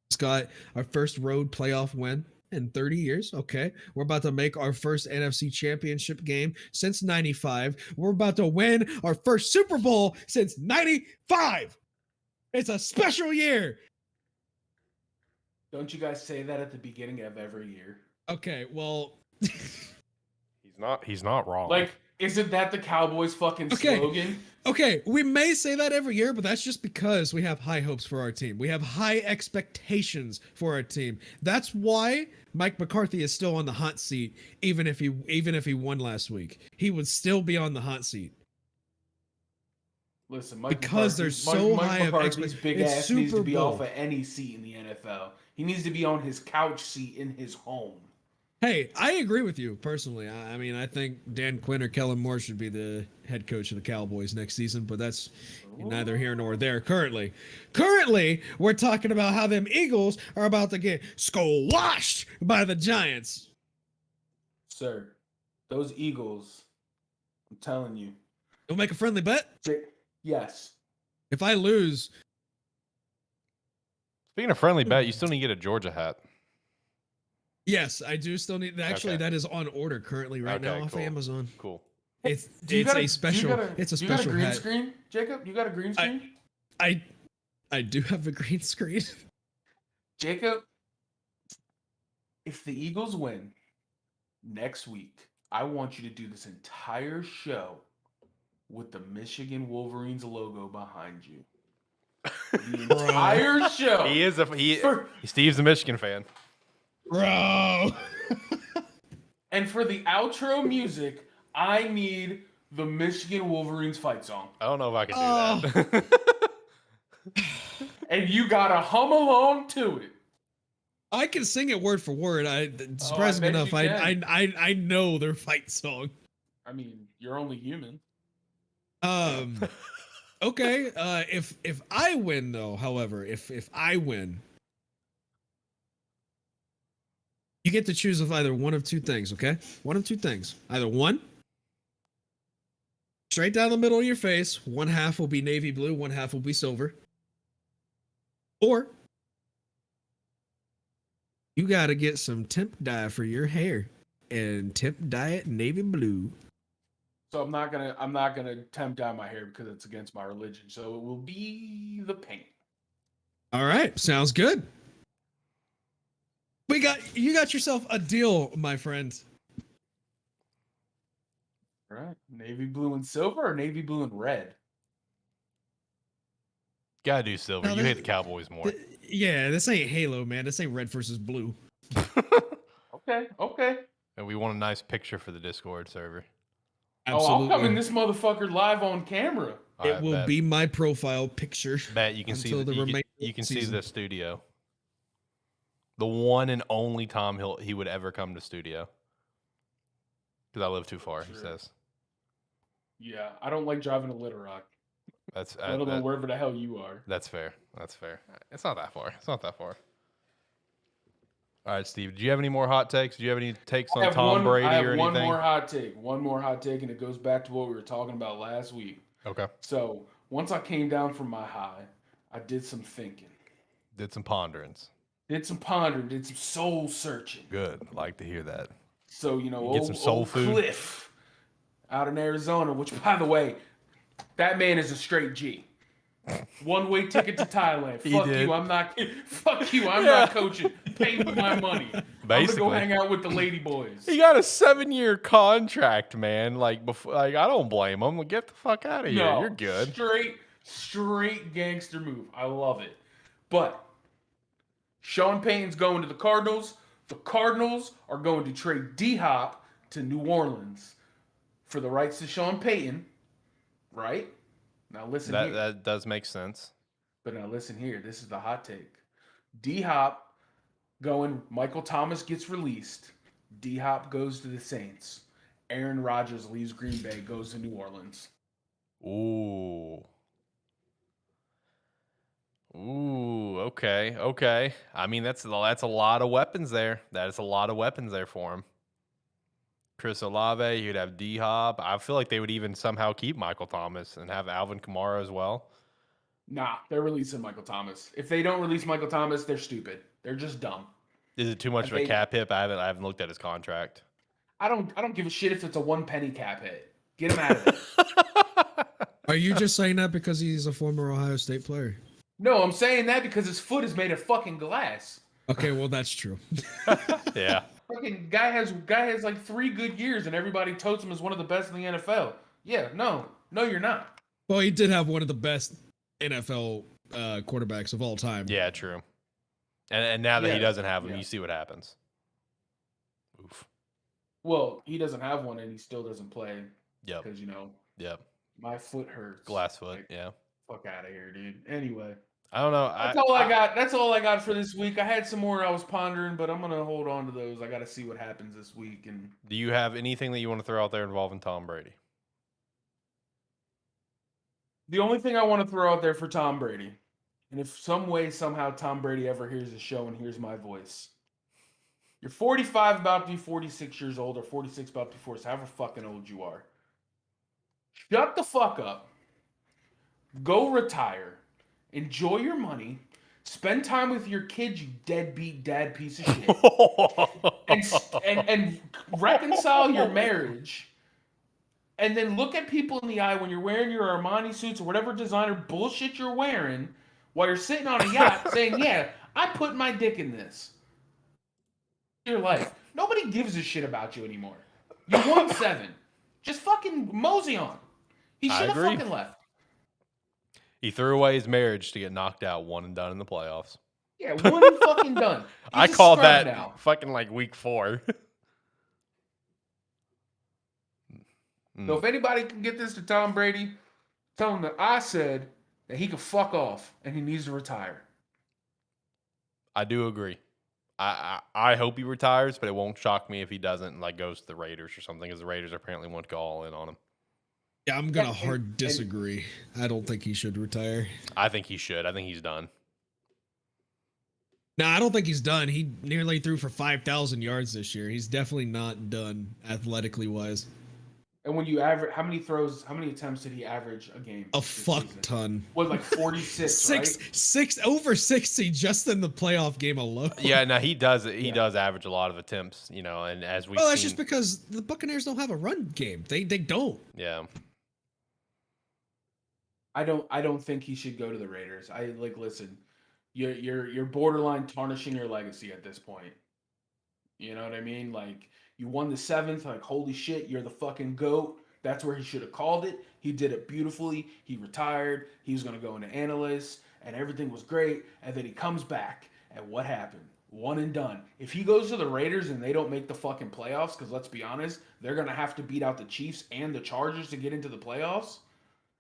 [SPEAKER 3] it's got our first road playoff win in 30 years. Okay, we're about to make our first NFC Championship game since '95. We're about to win our first Super Bowl since '95. It's a special year.
[SPEAKER 4] Don't you guys say that at the beginning of every year?
[SPEAKER 3] Okay, well,
[SPEAKER 1] he's not wrong.
[SPEAKER 4] Like, isn't that the Cowboys' fucking slogan?
[SPEAKER 3] Okay, we may say that every year, but that's just because we have high hopes for our team. We have high expectations for our team. That's why Mike McCarthy is still on the hot seat, even if he won last week. He would still be on the hot seat.
[SPEAKER 4] Listen, Mike
[SPEAKER 3] because there's so high of
[SPEAKER 4] expectations. Big ass needs to be off of any seat in the NFL. He needs to be on his couch seat in his home.
[SPEAKER 3] Hey, I agree with you personally. I mean, I think Dan Quinn or Kellen Moore should be the head coach of the Cowboys next season, but that's neither here nor there currently. Currently, we're talking about how them Eagles are about to get squashed by the Giants.
[SPEAKER 4] Sir, those Eagles, I'm telling you.
[SPEAKER 3] You'll make a friendly bet?
[SPEAKER 4] Yes.
[SPEAKER 3] If I lose...
[SPEAKER 1] Speaking of friendly bet, you still need to get a Georgia hat.
[SPEAKER 3] Yes, I do still need. Actually, that is on order currently right now off Amazon.
[SPEAKER 1] Cool.
[SPEAKER 3] It's a special. It's a special hat.
[SPEAKER 4] You got a green screen, Jacob? You got a green screen?
[SPEAKER 3] I do have a green screen.
[SPEAKER 4] Jacob, If the Eagles win next week, I want you to do this entire show with the Michigan Wolverines logo behind you. The entire show.
[SPEAKER 1] Steve's a Michigan fan.
[SPEAKER 3] Bro.
[SPEAKER 4] And for the outro music, I need the Michigan Wolverines fight song.
[SPEAKER 1] I don't know if I can do that.
[SPEAKER 4] And you gotta hum along to it.
[SPEAKER 3] I can sing it word for word. Surprisingly enough, I know their fight song.
[SPEAKER 4] I mean, you're only human.
[SPEAKER 3] Okay. If I win though, however, if I win, you get to choose of either one of two things, okay? One of two things. Either one, straight down the middle of your face, one half will be navy blue, one half will be silver. Or you gotta get some temp dye for your hair and temp dye it navy blue.
[SPEAKER 4] So I'm not gonna temp dye my hair because it's against my religion. So it will be the paint.
[SPEAKER 3] All right, sounds good. You got yourself a deal, my friend.
[SPEAKER 4] All right, navy blue and silver, or navy blue and red.
[SPEAKER 1] Gotta do silver. You hate the Cowboys more.
[SPEAKER 3] Yeah, this ain't Halo, man. This ain't red versus blue.
[SPEAKER 4] Okay.
[SPEAKER 1] And we want a nice picture for the Discord server.
[SPEAKER 3] Absolutely.
[SPEAKER 4] Oh, I'll come in this motherfucker live on camera.
[SPEAKER 3] It will be my profile picture.
[SPEAKER 1] Bet you can see the studio. The one and only time he would ever come to studio. Because I live too far, he says.
[SPEAKER 4] Yeah, I don't like driving to Little Rock.
[SPEAKER 1] That's
[SPEAKER 4] I don't know wherever the hell you are.
[SPEAKER 1] That's fair. It's not that far. All right, Steve. Do you have any more hot takes? Do you have any takes on Tom Brady or anything?
[SPEAKER 4] One more hot take, and it goes back to what we were talking about last week.
[SPEAKER 1] Okay.
[SPEAKER 4] So once I came down from my high, I did some thinking.
[SPEAKER 1] Did some ponderings.
[SPEAKER 4] Did some pondering. Did some soul searching.
[SPEAKER 1] Good. Like to hear that.
[SPEAKER 4] So,
[SPEAKER 1] get some soul food.
[SPEAKER 4] Cliff out in Arizona, which, by the way, that man is a straight G. One-way ticket to Thailand. Fuck you. I'm not coaching. Pay me my money. Basically. I'm gonna go hang out with the lady boys.
[SPEAKER 1] He got a 7-year contract, man. Like I don't blame him. Get the fuck out of here. You're good.
[SPEAKER 4] Straight gangster move. I love it. But Sean Payton's going to the Cardinals. The Cardinals are going to trade D-Hop to New Orleans for the rights to Sean Payton. Right? Now listen here.
[SPEAKER 1] That does make sense.
[SPEAKER 4] But now listen here. This is the hot take. D-Hop going, Michael Thomas gets released. D-Hop goes to the Saints. Aaron Rodgers leaves Green Bay, goes to New Orleans.
[SPEAKER 1] Ooh, okay. I mean, that's a lot of weapons there. That is a lot of weapons there for him. Chris Olave, you'd have D-Hop. I feel like they would even somehow keep Michael Thomas and have Alvin Kamara as well.
[SPEAKER 4] Nah, they're releasing Michael Thomas. If they don't release Michael Thomas, they're stupid. They're just dumb.
[SPEAKER 1] Is it too much of a cap hit? I haven't looked at his contract.
[SPEAKER 4] I don't give a shit if it's a 1 penny cap hit. Get him out of it.
[SPEAKER 3] Are you just saying that because he's a former Ohio State player?
[SPEAKER 4] No, I'm saying that because his foot is made of fucking glass.
[SPEAKER 3] Okay, well that's true.
[SPEAKER 1] Yeah.
[SPEAKER 4] Fucking guy has like 3 good years and everybody totes him as one of the best in the NFL. Yeah, no, you're not.
[SPEAKER 3] Well, he did have one of the best NFL quarterbacks of all time.
[SPEAKER 1] Yeah, true. And now that he doesn't have him, you see what happens. Oof.
[SPEAKER 4] Well, he doesn't have one and he still doesn't play.
[SPEAKER 1] Yep.
[SPEAKER 4] Because
[SPEAKER 1] Yep.
[SPEAKER 4] My foot hurts.
[SPEAKER 1] Glass foot.
[SPEAKER 4] Like,
[SPEAKER 1] yeah.
[SPEAKER 4] Fuck out of here, dude. Anyway.
[SPEAKER 1] I don't know.
[SPEAKER 4] That's all I got. That's all I got for this week. I had some more I was pondering, but I'm gonna hold on to those. I got to see what happens this week. And
[SPEAKER 1] do you have anything that you want to throw out there involving Tom Brady?
[SPEAKER 4] The only thing I want to throw out there for Tom Brady, and if some way somehow Tom Brady ever hears the show and hears my voice, you're 45, about to be 46 years old, or 46, about to be 46, however fucking old you are. Shut the fuck up. Go retire. Enjoy your money. Spend time with your kids, you deadbeat dad piece of shit. and reconcile your marriage. And then look at people in the eye when you're wearing your Armani suits or whatever designer bullshit you're wearing while you're sitting on a yacht saying, yeah, I put my dick in this. Your life. Nobody gives a shit about you anymore. You won 7. Just fucking mosey on. He should have fucking left.
[SPEAKER 1] He threw away his marriage to get knocked out, one and done in the playoffs.
[SPEAKER 4] Yeah, one and fucking done.
[SPEAKER 1] I called that now. Fucking like week 4.
[SPEAKER 4] So if anybody can get this to Tom Brady, tell him that I said that he could fuck off and he needs to retire.
[SPEAKER 1] I do agree. I hope he retires, but it won't shock me if he doesn't and like goes to the Raiders or something, because the Raiders apparently won't go all in on him.
[SPEAKER 3] Yeah, I'm gonna hard disagree. I don't think he should retire.
[SPEAKER 1] I think he should. I think he's done.
[SPEAKER 3] No, I don't think he's done. He nearly threw for 5,000 yards this year. He's definitely not done athletically wise.
[SPEAKER 4] And when you average, how many attempts did he average a game?
[SPEAKER 3] A fuck ton.
[SPEAKER 4] What, like 46, right?
[SPEAKER 3] Over 60 just in the playoff game alone.
[SPEAKER 1] Yeah, no, he does. He does average a lot of attempts, you know, and as we.
[SPEAKER 3] Well, that's just because the Buccaneers don't have a run game. They don't.
[SPEAKER 1] Yeah.
[SPEAKER 4] I don't think he should go to the Raiders. Listen, you're borderline tarnishing your legacy at this point. You know what I mean? Like, you won the 7th, like, holy shit, you're the fucking GOAT. That's where he should have called it. He did it beautifully. He retired. He was going to go into analyst, and everything was great. And then he comes back, and what happened? One and done. If he goes to the Raiders and they don't make the fucking playoffs, because let's be honest, they're going to have to beat out the Chiefs and the Chargers to get into the playoffs,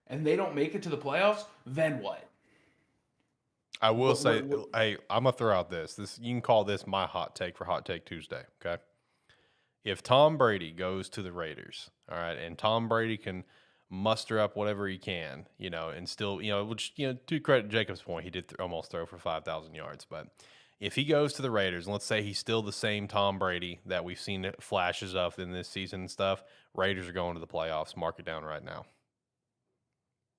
[SPEAKER 4] and they don't make it to the playoffs, then what?
[SPEAKER 1] I will say, hey, I'm going to throw out this. You can call this my hot take for Hot Take Tuesday, okay? If Tom Brady goes to the Raiders, all right, and Tom Brady can muster up whatever he can, you know, and still, you know, which, you know, to credit Jacob's point, he did almost throw for 5,000 yards. But if he goes to the Raiders, and let's say he's still the same Tom Brady that we've seen flashes of in this season and stuff, Raiders are going to the playoffs. Mark it down right now.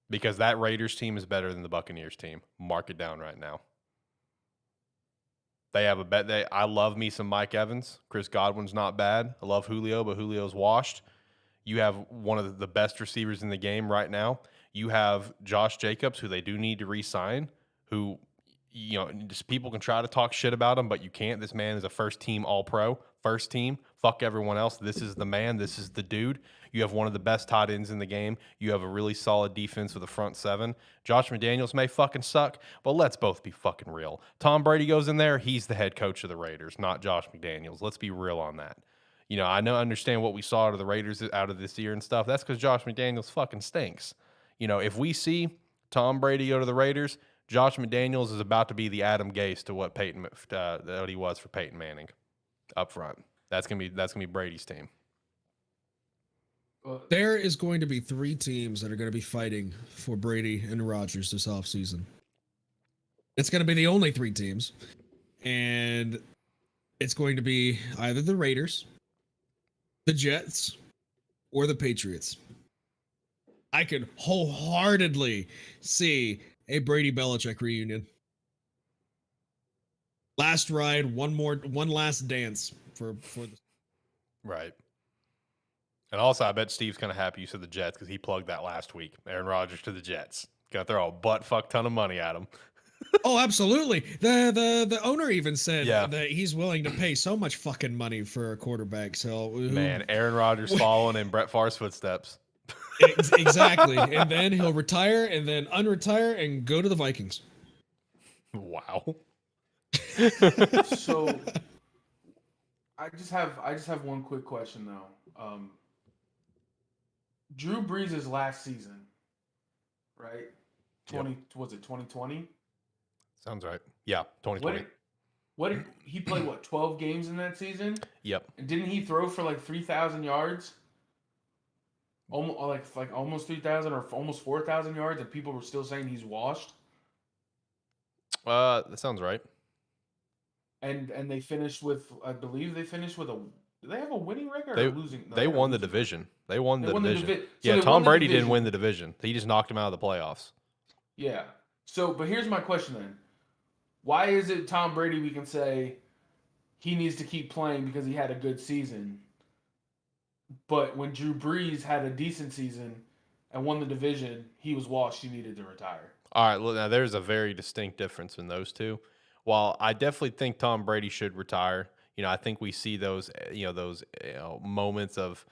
[SPEAKER 1] Because that Raiders team is better than the Buccaneers team. Mark it down right now. They have a bet. I love me some Mike Evans. Chris Godwin's not bad. I love Julio, but Julio's washed. You have one of the best receivers in the game right now. You have Josh Jacobs, who they do need to re-sign, who, you know, just people can try to talk shit about him, but you can't. This man is a first-team All-Pro. First team. Fuck everyone else. This is the man. This is the dude. You have one of the best tight ends in the game. You have a really solid defense with a front 7. Josh McDaniels may fucking suck, but let's both be fucking real. Tom Brady goes in there, he's the head coach of the Raiders, not Josh McDaniels. Let's be real on that. You know, I understand what we saw out of the Raiders out of this year and stuff. That's because Josh McDaniels fucking stinks. You know, if we see Tom Brady go to the Raiders, Josh McDaniels is about to be the Adam Gase to what he was for Peyton Manning up front. That's gonna be Brady's team.
[SPEAKER 3] There is going to be 3 teams that are going to be fighting for Brady and Rodgers this offseason. It's going to be the only 3 teams. And it's going to be either the Raiders, the Jets, or the Patriots. I could wholeheartedly see a Brady Belichick reunion. Last ride, one last dance for the
[SPEAKER 1] right. And also, I bet Steve's kind of happy you said the Jets because he plugged that last week. Aaron Rodgers to the Jets. Gonna throw a butt fuck ton of money at him.
[SPEAKER 3] Oh, absolutely. The owner even said that he's willing to pay so much fucking money for a quarterback. So
[SPEAKER 1] man, Aaron Rodgers following in Brett Favre's footsteps.
[SPEAKER 3] Exactly. And then he'll retire and then unretire and go to the Vikings.
[SPEAKER 1] Wow.
[SPEAKER 4] So I just have one quick question though. Drew Brees' last season, right? Was it 2020?
[SPEAKER 1] Sounds right. Yeah, 2020.
[SPEAKER 4] What he played 12 games in that season?
[SPEAKER 1] Yep.
[SPEAKER 4] And didn't he throw for like 3,000 yards? Almost 3,000 or almost 4,000 yards, and people were still saying he's washed.
[SPEAKER 1] That sounds right.
[SPEAKER 4] And they finished with, I believe they finished with do they have a winning record
[SPEAKER 1] or
[SPEAKER 4] losing?
[SPEAKER 1] They won the division. They won the division.
[SPEAKER 4] So
[SPEAKER 1] Tom Brady didn't win the division. He just knocked him out of the playoffs.
[SPEAKER 4] Yeah. So, but here's my question then. Why is it Tom Brady we can say he needs to keep playing because he had a good season, but when Drew Brees had a decent season and won the division, he was washed, he needed to retire?
[SPEAKER 1] All right, look, now there's a very distinct difference in those two. While I definitely think Tom Brady should retire, I think we see those moments of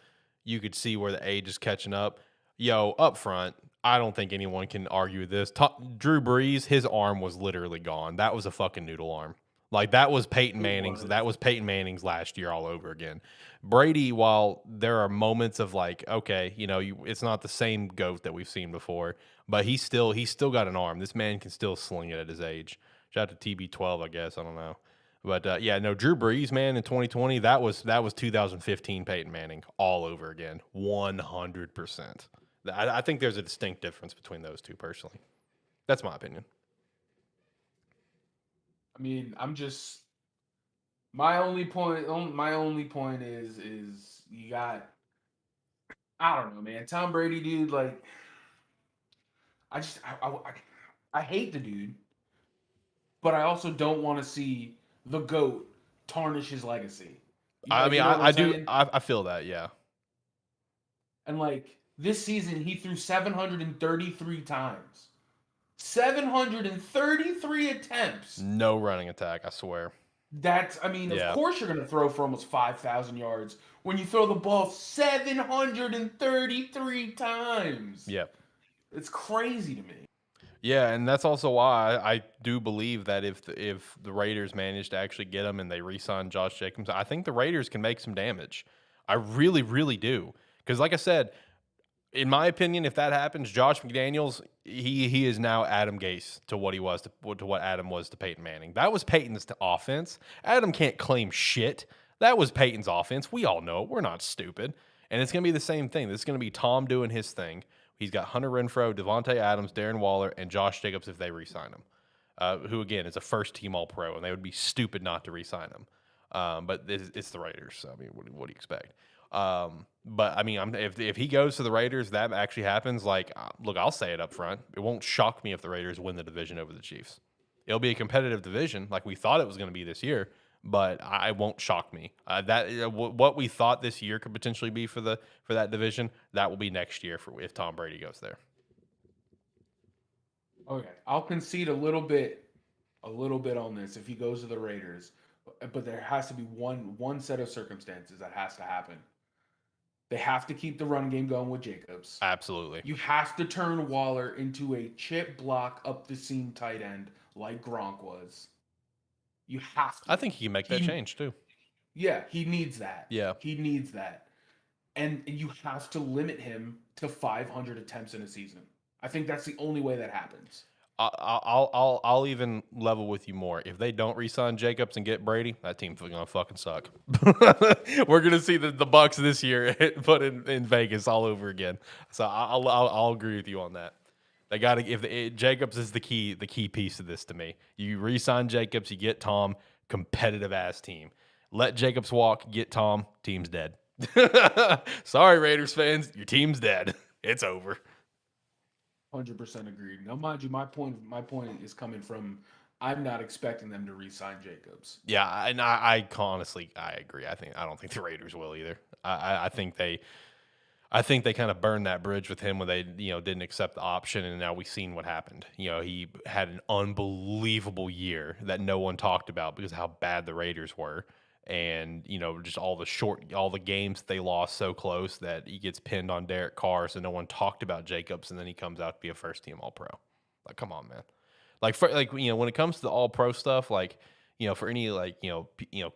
[SPEAKER 1] you could see where the age is catching up. Up front, I don't think anyone can argue this. Drew Brees, his arm was literally gone. That was a fucking noodle arm. Like that was Peyton Manning's. That was Peyton Manning's last year all over again. Brady, while there are moments of like, okay, it's not the same GOAT that we've seen before, but he's still got an arm. This man can still sling it at his age. Shout out to TB12, I guess. I don't know. But Drew Brees, man, in 2020, that was 2015 Peyton Manning all over again, 100%. I think there's a distinct difference between those two, personally. That's my opinion.
[SPEAKER 4] I mean, my only point is you got, I don't know, man. Tom Brady, dude, like, I hate the dude, but I also don't want to see the GOAT tarnish his legacy.
[SPEAKER 1] I mean, I do. I feel that, yeah.
[SPEAKER 4] And like this season, he threw 733 times. 733 attempts.
[SPEAKER 1] No running attack, I swear.
[SPEAKER 4] Of course you're going to throw for almost 5,000 yards when you throw the ball 733 times.
[SPEAKER 1] Yep.
[SPEAKER 4] It's crazy to me.
[SPEAKER 1] Yeah, and that's also why I do believe that if the Raiders manage to actually get him and they re-sign Josh Jacobs, I think the Raiders can make some damage. I really, really do. Because like I said, in my opinion, if that happens, Josh McDaniels, he is now Adam Gase to what he was to what Adam was to Peyton Manning. That was Peyton's offense. Adam can't claim shit. That was Peyton's offense. We all know it. We're not stupid. And it's going to be the same thing. This is going to be Tom doing his thing. He's got Hunter Renfrow, Devontae Adams, Darren Waller, and Josh Jacobs if they re-sign him, who, again, is a first-team All-Pro, and they would be stupid not to re-sign him. But it's the Raiders, so, I mean, what do you expect? But, I mean, if he goes to the Raiders, that actually happens, like, look, I'll say it up front. It won't shock me if the Raiders win the division over the Chiefs. It'll be a competitive division like we thought it was going to be this year, but I won't shock me. What we thought this year could potentially be for that division, that will be next year if Tom Brady goes there.
[SPEAKER 4] Okay, I'll concede a little bit on this if he goes to the Raiders, but there has to be one set of circumstances that has to happen. They have to keep the run game going with Jacobs.
[SPEAKER 1] Absolutely.
[SPEAKER 4] You have to turn Waller into a chip block up the seam tight end like Gronk was. You have to.
[SPEAKER 1] I think he can make that change too.
[SPEAKER 4] Yeah, he needs that.
[SPEAKER 1] Yeah.
[SPEAKER 4] He needs that. And you have to limit him to 500 attempts in a season. I think that's the only way that happens.
[SPEAKER 1] I'll even level with you more. If they don't re-sign Jacobs and get Brady, that team's gonna fucking suck. We're gonna see the Bucs this year put in Vegas all over again. So I'll agree with you on that. They got to Jacobs is the key piece of this to me. You re-sign Jacobs, you get Tom, competitive ass team. Let Jacobs walk, get Tom, team's dead. Sorry, Raiders fans, your team's dead. It's over.
[SPEAKER 4] 100% agreed. Now, mind you, my point is coming from I'm not expecting them to re-sign Jacobs.
[SPEAKER 1] Yeah, and I honestly agree. I don't think the Raiders will either. I think they kind of burned that bridge with him when they didn't accept the option, and now we've seen what happened. He had an unbelievable year that no one talked about because of how bad the Raiders were. And, just all the games they lost so close that he gets pinned on Derek Carr, so no one talked about Jacobs, and then he comes out to be a first-team All-Pro. Like, come on, man. When it comes to the All-Pro stuff, for any,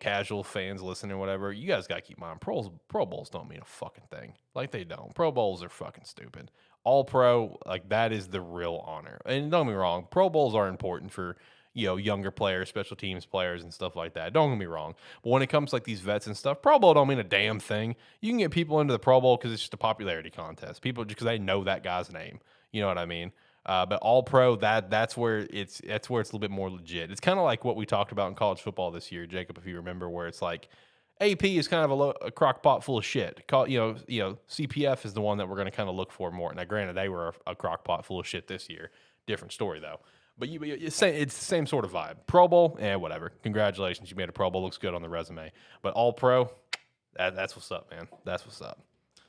[SPEAKER 1] casual fans listening or whatever, you guys got to keep in mind, Pro Bowls don't mean a fucking thing. Like, they don't. Pro Bowls are fucking stupid. All-Pro, that is the real honor. And don't get me wrong, Pro Bowls are important for younger players, special teams players, and stuff like that. Don't get me wrong. But when it comes to these vets and stuff, Pro Bowl don't mean a damn thing. You can get people into the Pro Bowl because it's just a popularity contest. People just because they know that guy's name. You know what I mean? But All Pro, that's where it's a little bit more legit. It's kind of like what we talked about in college football this year, Jacob, if you remember, where it's like AP is kind of a crock pot full of shit. CPF is the one that we're going to kind of look for more. Now, granted, they were a crock pot full of shit this year. Different story though. But it's the same sort of vibe. Pro Bowl, whatever. Congratulations, you made a Pro Bowl. Looks good on the resume. But All Pro, that's what's up, man. That's what's up.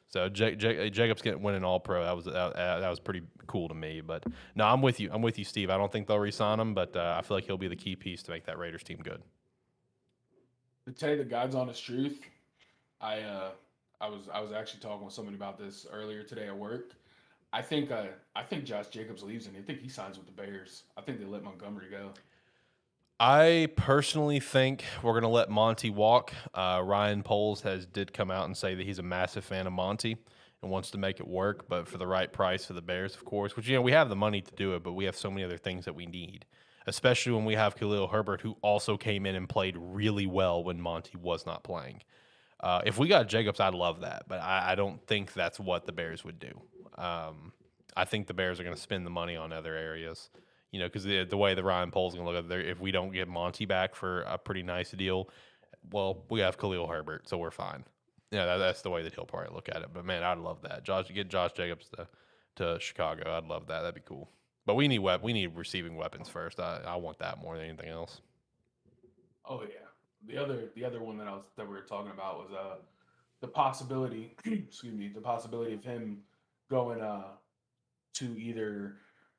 [SPEAKER 1] So Jacobs winning All Pro, that was pretty cool to me. But no, I'm with you, Steve. I don't think they'll re-sign him, but I feel like he'll be the key piece to make that Raiders team good.
[SPEAKER 4] To tell you the God's honest truth, I was actually talking with somebody about this earlier today at work. I think Josh Jacobs leaves, and I think he signs with the Bears. I think they let Montgomery go.
[SPEAKER 1] I personally think we're going to let Monty walk. Ryan Poles did come out and say that he's a massive fan of Monty and wants to make it work, but for the right price for the Bears, of course, which, we have the money to do it, but we have so many other things that we need, especially when we have Khalil Herbert, who also came in and played really well when Monty was not playing. If we got Jacobs, I'd love that, but I don't think that's what the Bears would do. I think the Bears are going to spend the money on other areas. Because the way the Ryan Poles going to look at it, if we don't get Monty back for a pretty nice deal, well, we have Khalil Herbert, so we're fine. That's the way that he'll probably look at it. But, man, I'd love that. Get Josh Jacobs to Chicago. I'd love that. That'd be cool. But we need receiving weapons first. I want that more than anything else.
[SPEAKER 4] Oh, yeah. The other one that we were talking about was the possibility, the possibility of him going to either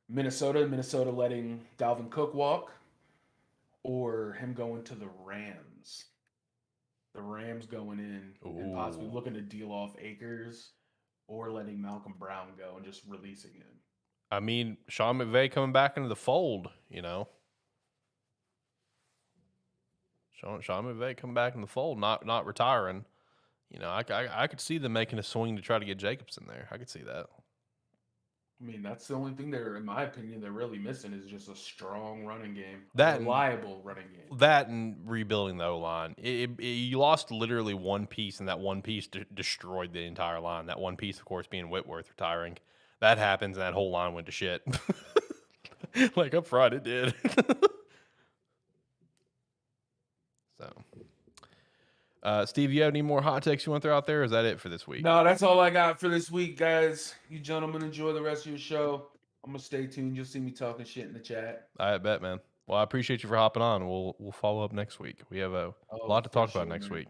[SPEAKER 4] Minnesota letting Dalvin Cook walk, or him going to the Rams. The Rams going in and possibly looking to deal off Akers, or letting Malcolm Brown go and just releasing him.
[SPEAKER 1] I mean, Sean McVay coming back into the fold, Sean McVay coming back in the fold, not retiring. I could see them making a swing to try to get Jacobs in there. I could see that.
[SPEAKER 4] I mean, that's the only thing in my opinion, they're really missing is just a strong running game,
[SPEAKER 1] a
[SPEAKER 4] reliable running game.
[SPEAKER 1] That and rebuilding the O-line. You lost literally one piece, and that one piece destroyed the entire line. That one piece, of course, being Whitworth retiring. That happens, and that whole line went to shit. Like up front, it did. So, Steve, you have any more hot takes you want to throw out there, or is that it for this week?
[SPEAKER 4] No, that's all I got for this week, guys. You gentlemen enjoy the rest of your show. I'm going to stay tuned. You'll see me talking shit in the chat.
[SPEAKER 1] I bet, man. Well, I appreciate you for hopping on. We'll follow up next week. We have a lot to talk about next week.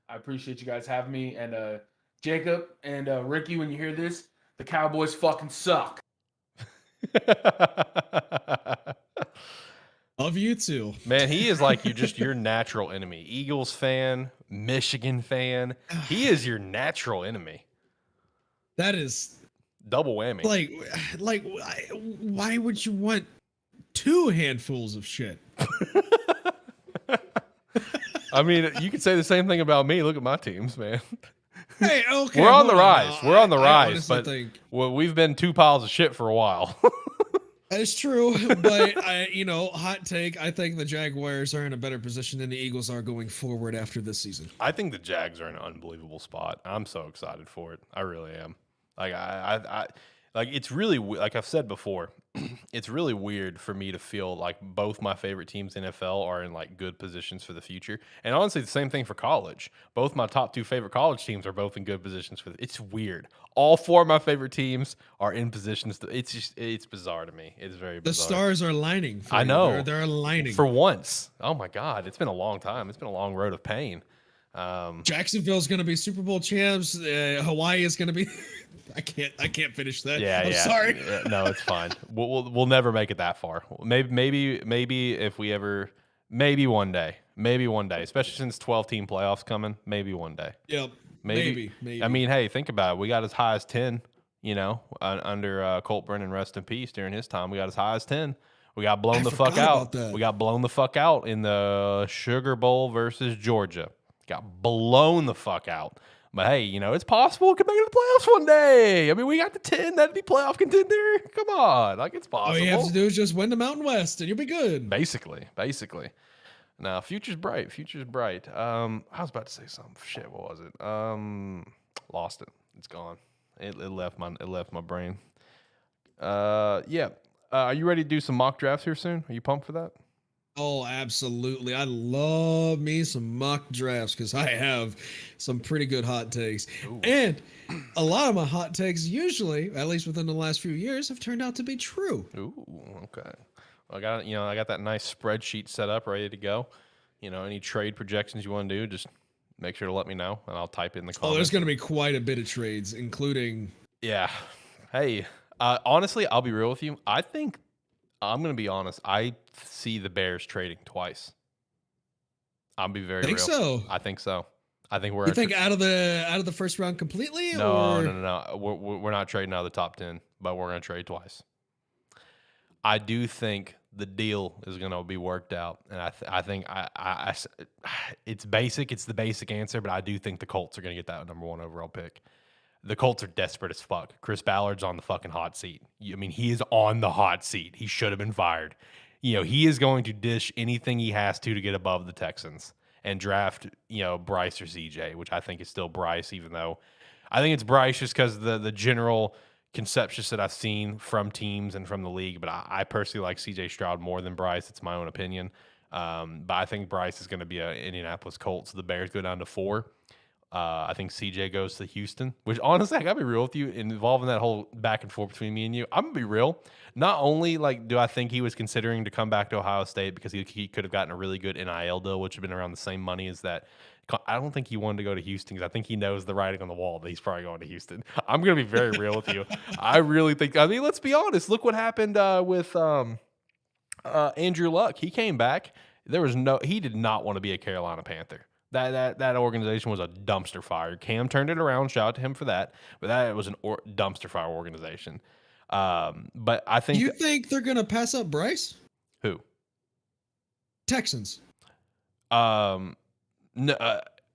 [SPEAKER 4] I appreciate you guys having me. And Jacob and Ricky, when you hear this, the Cowboys fucking suck.
[SPEAKER 3] Love you too.
[SPEAKER 1] Man, he is like your natural enemy. Eagles fan, Michigan fan. He is your natural enemy.
[SPEAKER 3] That is
[SPEAKER 1] double whammy.
[SPEAKER 3] Like, why would you want two handfuls of shit?
[SPEAKER 1] I mean, you could say the same thing about me. Look at my teams, man.
[SPEAKER 3] Hey, okay.
[SPEAKER 1] We're on the rise. We're on the rise, but
[SPEAKER 3] think
[SPEAKER 1] we've been two piles of shit for a while.
[SPEAKER 3] That's true, but hot take. I think the Jaguars are in a better position than the Eagles are going forward after this season.
[SPEAKER 1] I think the Jags are in an unbelievable spot. I'm so excited for it. I really am. Like it's really, like I've said before, it's really weird for me to feel like both my favorite teams in NFL are in like good positions for the future. And honestly, the same thing for college. Both my top two favorite college teams are both in good positions it's weird. All four of my favorite teams are in positions. It's bizarre to me. It's very bizarre.
[SPEAKER 3] The stars are aligning.
[SPEAKER 1] I know.
[SPEAKER 3] They're aligning.
[SPEAKER 1] For once. Oh my God. It's been a long time. It's been a long road of pain.
[SPEAKER 3] Jacksonville's going to be Super Bowl champs. Hawaii is going to be. I can't finish that. I'm sorry.
[SPEAKER 1] No, it's fine. We'll never make it that far. Maybe if we ever, maybe one day, especially since 12-team playoffs coming, maybe one day.
[SPEAKER 3] Yep. Maybe.
[SPEAKER 1] I mean, hey, think about it. We got as high as 10. Under Colt Brennan, rest in peace. During his time, we got as high as 10. We got blown the fuck out. We got blown the fuck out in the Sugar Bowl versus Georgia. Got blown the fuck out. But hey, it's possible it could make it to the playoffs one day. I mean, we got the 10. That'd be playoff contender. Come on. Like, it's possible.
[SPEAKER 3] All you have to do is just win the Mountain West and you'll be good.
[SPEAKER 1] Basically. Now, future's bright. I was about to say something. Shit, what was it? Lost it. It's gone. It left my brain. Yeah. Are you ready to do some mock drafts here soon? Are you pumped for that?
[SPEAKER 3] Oh, absolutely. I love me some mock drafts because I have some pretty good hot takes. Ooh. And a lot of my hot takes usually, at least within the last few years, have turned out to be true.
[SPEAKER 1] Ooh, okay. Well, I got that nice spreadsheet set up, ready to go. Any trade projections you want to do, just make sure to let me know, and I'll type in the comments.
[SPEAKER 3] Oh, there's going to be quite a bit of trades, including...
[SPEAKER 1] Yeah. Hey, honestly, I'll be real with you. I'm going to be honest. I see the Bears trading twice. I'll be very
[SPEAKER 3] Think
[SPEAKER 1] real.
[SPEAKER 3] so?
[SPEAKER 1] I think so. I think we're.
[SPEAKER 3] You think out of the first round completely?
[SPEAKER 1] No,
[SPEAKER 3] or?
[SPEAKER 1] no. We're not trading out of the top 10, but we're going to trade twice. I do think the deal is going to be worked out, and I think it's basic. It's the basic answer, but I do think the Colts are going to get that number 1 overall pick. The Colts are desperate as fuck. Chris Ballard's on the fucking hot seat. I mean, he is on the hot seat. He should have been fired. He is going to dish anything he has to get above the Texans and draft, Bryce or CJ, which I think is still Bryce, even though I think it's Bryce just because the general conceptions that I've seen from teams and from the league. But I personally like CJ Stroud more than Bryce. It's my own opinion. But I think Bryce is going to be an Indianapolis Colts. So the Bears go down to 4. I think CJ goes to Houston, which honestly, I gotta be real with you, involving that whole back and forth between me and you. I'm gonna be real. Not only do I think he was considering to come back to Ohio State because he could have gotten a really good NIL deal, which would have been around the same money as that. I don't think he wanted to go to Houston because I think he knows the writing on the wall that he's probably going to Houston. I'm gonna be very real with you. I really think. I mean, let's be honest. Look what happened with Andrew Luck. He came back. He did not want to be a Carolina Panther. That organization was a dumpster fire. Cam turned it around. Shout out to him for that. But that was an dumpster fire organization. But I think...
[SPEAKER 3] You think they're going to pass up Bryce?
[SPEAKER 1] Who?
[SPEAKER 3] Texans.
[SPEAKER 1] No,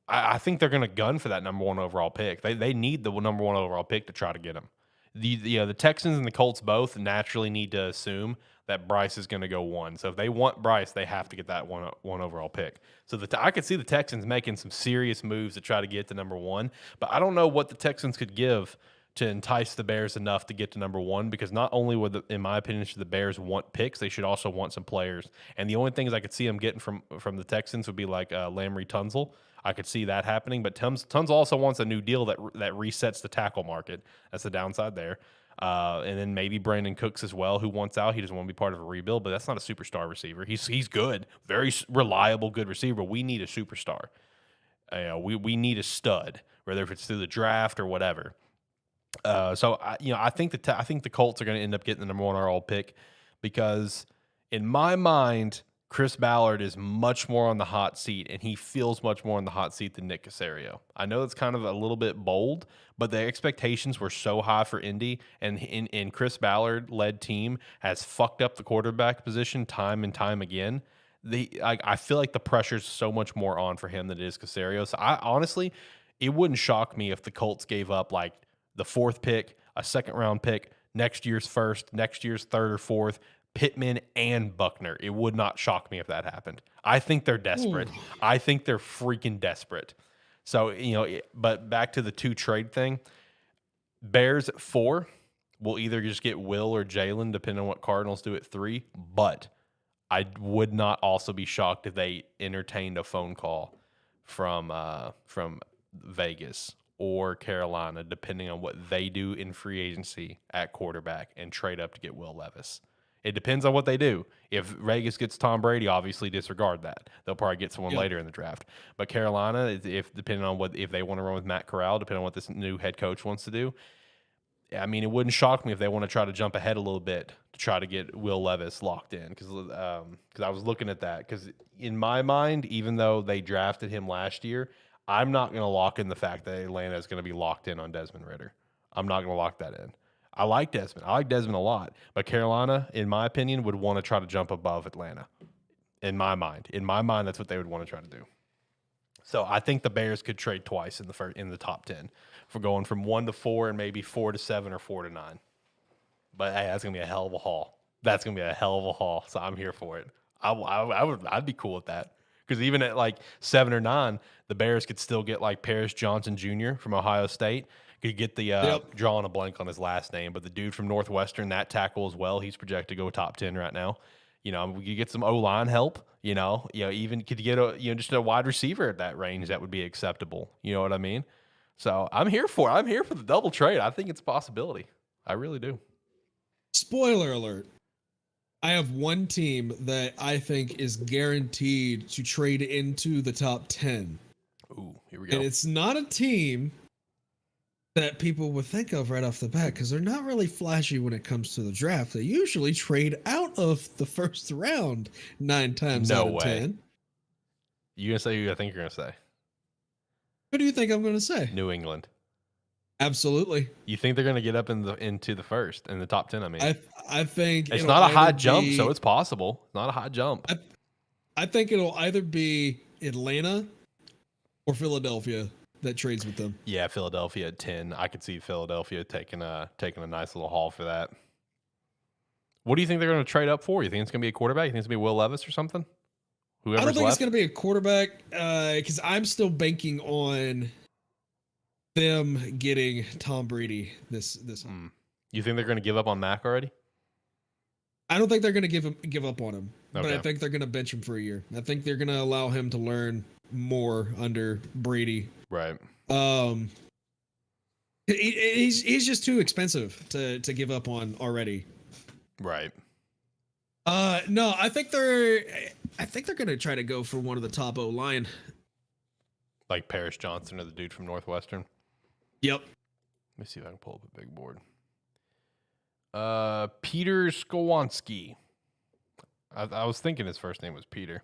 [SPEAKER 1] I think they're going to gun for that number 1 overall pick. They need the number 1 overall pick to try to get him. The Texans and the Colts both naturally need to assume that Bryce is going to go 1. So if they want Bryce, they have to get that one overall pick. So I could see the Texans making some serious moves to try to get to number 1. But I don't know what the Texans could give to entice the Bears enough to get to number 1, because not only would, in my opinion, should the Bears want picks, they should also want some players. And the only things I could see them getting from the Texans would be like Lamry Tunsil. I could see that happening, but Tunsil also wants a new deal that resets the tackle market. That's the downside there. And then maybe Brandon Cooks as well, who wants out. He doesn't want to be part of a rebuild, but that's not a superstar receiver. He's good, very reliable, good receiver. We need a superstar. We need a stud, whether if it's through the draft or whatever. So I think the Colts are going to end up getting the number 1 overall pick because, in my mind, Chris Ballard is much more on the hot seat, and he feels much more on the hot seat than Nick Caserio. I know it's kind of a little bit bold, but the expectations were so high for Indy, and Chris Ballard-led team has fucked up the quarterback position time and time again. I feel like the pressure's so much more on for him than it is Caserio. So honestly, it wouldn't shock me if the Colts gave up like the 4th pick, a 2nd-round pick, next year's 1st, next year's 3rd or 4th, Pittman and Buckner. It would not shock me if that happened. I think they're desperate. Ooh. I think they're freaking desperate. So, but back to the 2 trade thing. Bears at 4 will either just get Will or Jalen, depending on what Cardinals do at 3. But I would not also be shocked if they entertained a phone call from Vegas or Carolina, depending on what they do in free agency at quarterback and trade up to get Will Levis. It depends on what they do. If Vegas gets Tom Brady, obviously disregard that. They'll probably get someone later in the draft. But Carolina, if depending on if they want to run with Matt Corral, depending on what this new head coach wants to do, I mean, it wouldn't shock me if they want to try to jump ahead a little bit to try to get Will Levis locked in. Because I was looking at that. Because in my mind, even though they drafted him last year, I'm not going to lock in the fact that Atlanta is going to be locked in on Desmond Ridder. I'm not going to lock that in. I like Desmond. I like Desmond a lot. But Carolina, in my opinion, would want to try to jump above Atlanta. In my mind, that's what they would want to try to do. So I think the Bears could trade twice in the top 10 for going from 1 to 4 and maybe 4 to 7 or 4 to 9. But hey, that's gonna be a hell of a haul. That's gonna be a hell of a haul. So I'm here for it. I'd be cool with that, because even at like 7 or 9, the Bears could still get like Paris Johnson Jr. from Ohio State. Could get the drawing a blank on his last name, but the dude from Northwestern, that tackle as well. He's projected to go top 10 right now. We could get some O-line help. Even could get just a wide receiver at that range that would be acceptable. You know what I mean? So I'm here for it. I'm here for the double trade. I think it's a possibility. I really do.
[SPEAKER 3] Spoiler alert. I have one team that I think is guaranteed to trade into the top 10.
[SPEAKER 1] Ooh, here we go.
[SPEAKER 3] And it's not a team that people would think of right off the bat, because they're not really flashy when it comes to the draft. They usually trade out of the first round 9 times out of 10.
[SPEAKER 1] You gonna say who I think you're gonna say?
[SPEAKER 3] Who do you think I'm gonna say?
[SPEAKER 1] New England.
[SPEAKER 3] Absolutely.
[SPEAKER 1] You think they're gonna get up into the first in the top 10? I mean,
[SPEAKER 3] I think
[SPEAKER 1] it's not a high jump, so it's possible. It's not a high jump.
[SPEAKER 3] I think it'll either be Atlanta or Philadelphia that trades with them.
[SPEAKER 1] Yeah, Philadelphia at 10. I could see Philadelphia taking a nice little haul for that. What do you think they're going to trade up for? You think it's going to be a quarterback? You think it's going to be Will Levis or something?
[SPEAKER 3] I don't think it's going to be a quarterback because I'm still banking on them getting Tom Brady this.
[SPEAKER 1] You think they're going to give up on Mac already?
[SPEAKER 3] I don't think they're going to give up on him,
[SPEAKER 1] okay.
[SPEAKER 3] But I think they're going to bench him for a year. I think they're going to allow him to learn more under Brady.
[SPEAKER 1] Right.
[SPEAKER 3] He's just too expensive to give up on already.
[SPEAKER 1] Right.
[SPEAKER 3] No, I think they're going to try to go for one of the top O-line.
[SPEAKER 1] Like Paris Johnson or the dude from Northwestern.
[SPEAKER 3] Yep.
[SPEAKER 1] Let me see if I can pull up a big board. Peter Skowronski. I was thinking his first name was Peter.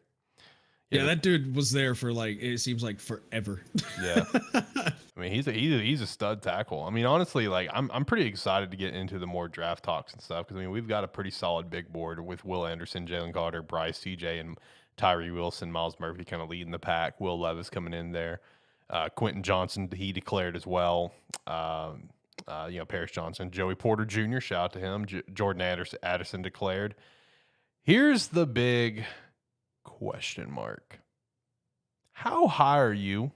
[SPEAKER 3] Yeah, that dude was there for it seems like forever.
[SPEAKER 1] Yeah. I mean, he's a stud tackle. I mean, honestly, I'm pretty excited to get into the more draft talks and stuff because I mean we've got a pretty solid big board with Will Anderson, Jalen Carter, Bryce, CJ, and Tyree Wilson, Miles Murphy kind of leading the pack. Will Levis coming in there. Quentin Johnson, he declared as well. Paris Johnson, Joey Porter Jr., shout out to him. Jordan Addison declared. Here's the big question mark. How high are you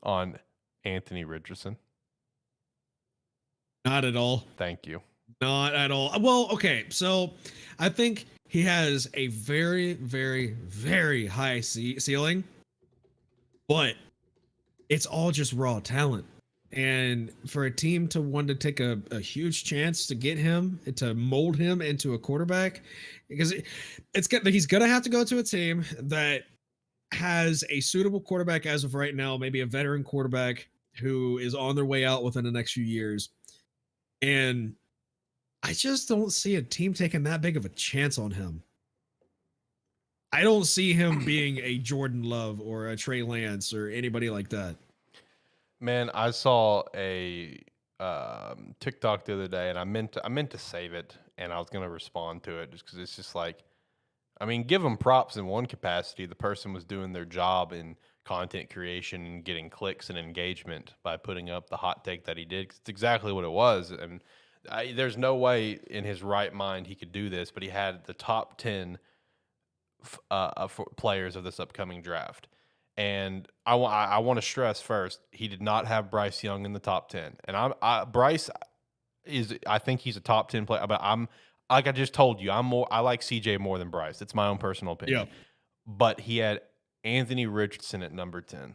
[SPEAKER 1] on Anthony Richardson?
[SPEAKER 3] Not at all.
[SPEAKER 1] Thank you.
[SPEAKER 3] Not at all. Well, okay, so I think he has a very, very, very high ceiling, but it's all just raw talent. And for a team to want to take a huge chance to get him, to mold him into a quarterback, because he's going to have to go to a team that has a suitable quarterback as of right now, maybe a veteran quarterback who is on their way out within the next few years. And I just don't see a team taking that big of a chance on him. I don't see him being a Jordan Love or a Trey Lance or anybody like that.
[SPEAKER 1] Man, I saw a TikTok the other day, and I meant to save it, and I was going to respond to it just because it's just like, I mean, give them props in one capacity. The person was doing their job in content creation and getting clicks and engagement by putting up the hot take that he did. 'Cause it's exactly what it was, and there's no way in his right mind he could do this, but he had the top 10 players of this upcoming draft. And I want to stress first, he did not have Bryce Young in the top 10. And Bryce I think he's a top 10 player, but like I just told you, I like CJ more than Bryce. It's my own personal opinion.
[SPEAKER 3] Yeah.
[SPEAKER 1] But he had Anthony Richardson at number 10.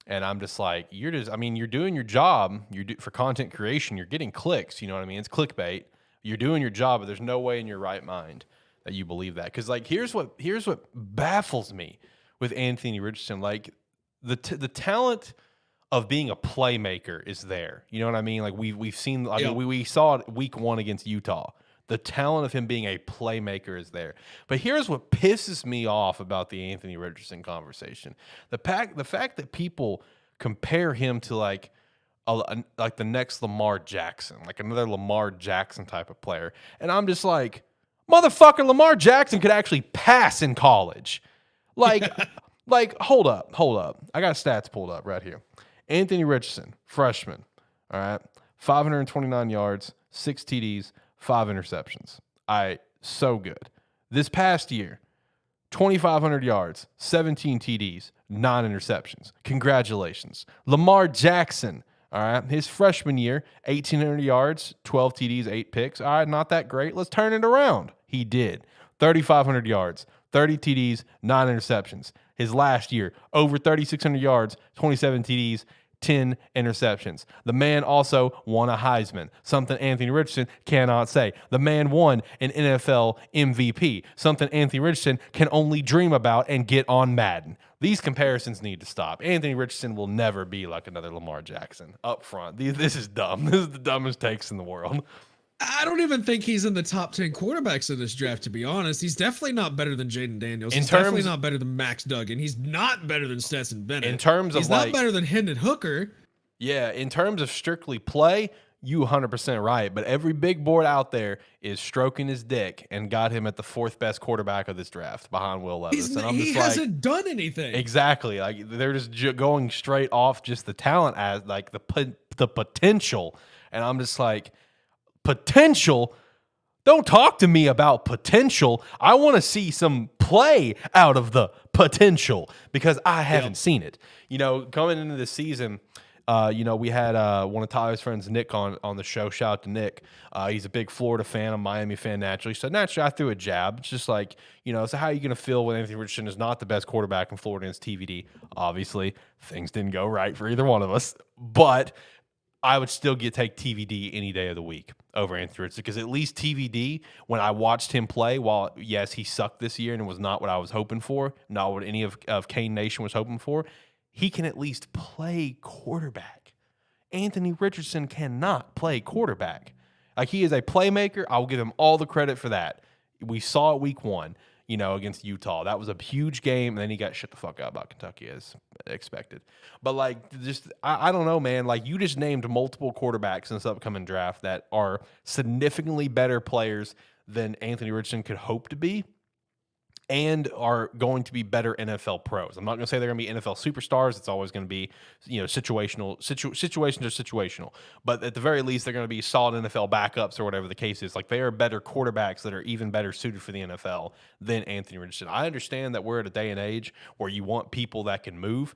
[SPEAKER 1] And I'm just like, you're doing your job. For content creation, you're getting clicks. You know what I mean? It's clickbait. You're doing your job, but there's no way in your right mind that you believe that. Because here's what baffles me with Anthony Richardson. Like the talent of being a playmaker is there. You know what I mean? Like we've seen. I mean, we saw it week 1 against Utah. The talent of him being a playmaker is there. But here's what pisses me off about the Anthony Richardson conversation: the fact that people compare him to like the next Lamar Jackson, like another Lamar Jackson type of player. And I'm just like, motherfucker, Lamar Jackson could actually pass in college. Like, hold up. I got stats pulled up right here. Anthony Richardson, freshman, all right, 529 yards, 6 TDs, 5 interceptions. So good. This past year, 2,500 yards, 17 TDs, 9 interceptions. Congratulations. Lamar Jackson, all right, his freshman year, 1,800 yards, 12 TDs, 8 picks. All right, not that great. Let's turn it around. He did. 3,500 yards, 30 TDs, 9 interceptions. His last year, over 3,600 yards, 27 TDs, 10 interceptions. The man also won a Heisman, something Anthony Richardson cannot say. The man won an NFL MVP, something Anthony Richardson can only dream about and get on Madden. These comparisons need to stop. Anthony Richardson will never be like another Lamar Jackson up front. This is dumb. This is the dumbest takes in the world.
[SPEAKER 3] I don't even think he's in the top 10 quarterbacks in this draft, to be honest. He's definitely not better than Jaden Daniels. He's definitely not better than Max Duggan. He's not better than Stetson Bennett.
[SPEAKER 1] In terms of
[SPEAKER 3] he's not better than Hendon Hooker.
[SPEAKER 1] Yeah, in terms of strictly play, you 100% right. But every big board out there is stroking his dick and got him at the 4th best quarterback of this draft behind Will Levis. And
[SPEAKER 3] he hasn't done anything.
[SPEAKER 1] Exactly. Like they're just going straight off just the talent as like the potential. And I'm just like, potential? Don't talk to me about potential. I want to see some play out of the potential because I haven't seen it. You know, coming into the season, we had one of Tyler's friends, Nick, on the show. Shout out to Nick. He's a big Florida fan, a Miami fan naturally. So naturally, I threw a jab. It's just like, so how are you going to feel when Anthony Richardson is not the best quarterback in Florida against TVD? Obviously, things didn't go right for either one of us. But I would still take TVD any day of the week over Anthony Richardson because at least TVD, when I watched him play, while, yes, he sucked this year and it was not what I was hoping for, not what any of Kane Nation was hoping for, he can at least play quarterback. Anthony Richardson cannot play quarterback. Like, he is a playmaker. I will give him all the credit for that. We saw it week 1, against Utah. That was a huge game, and then he got shut the fuck out about Kentucky as expected. But, I don't know, man. Like, you just named multiple quarterbacks in this upcoming draft that are significantly better players than Anthony Richardson could hope to be and are going to be better NFL pros. I'm not going to say they're going to be NFL superstars. It's always going to be, situational. Situations are situational. But at the very least, they're going to be solid NFL backups or whatever the case is. Like, they are better quarterbacks that are even better suited for the NFL than Anthony Richardson. I understand that we're at a day and age where you want people that can move,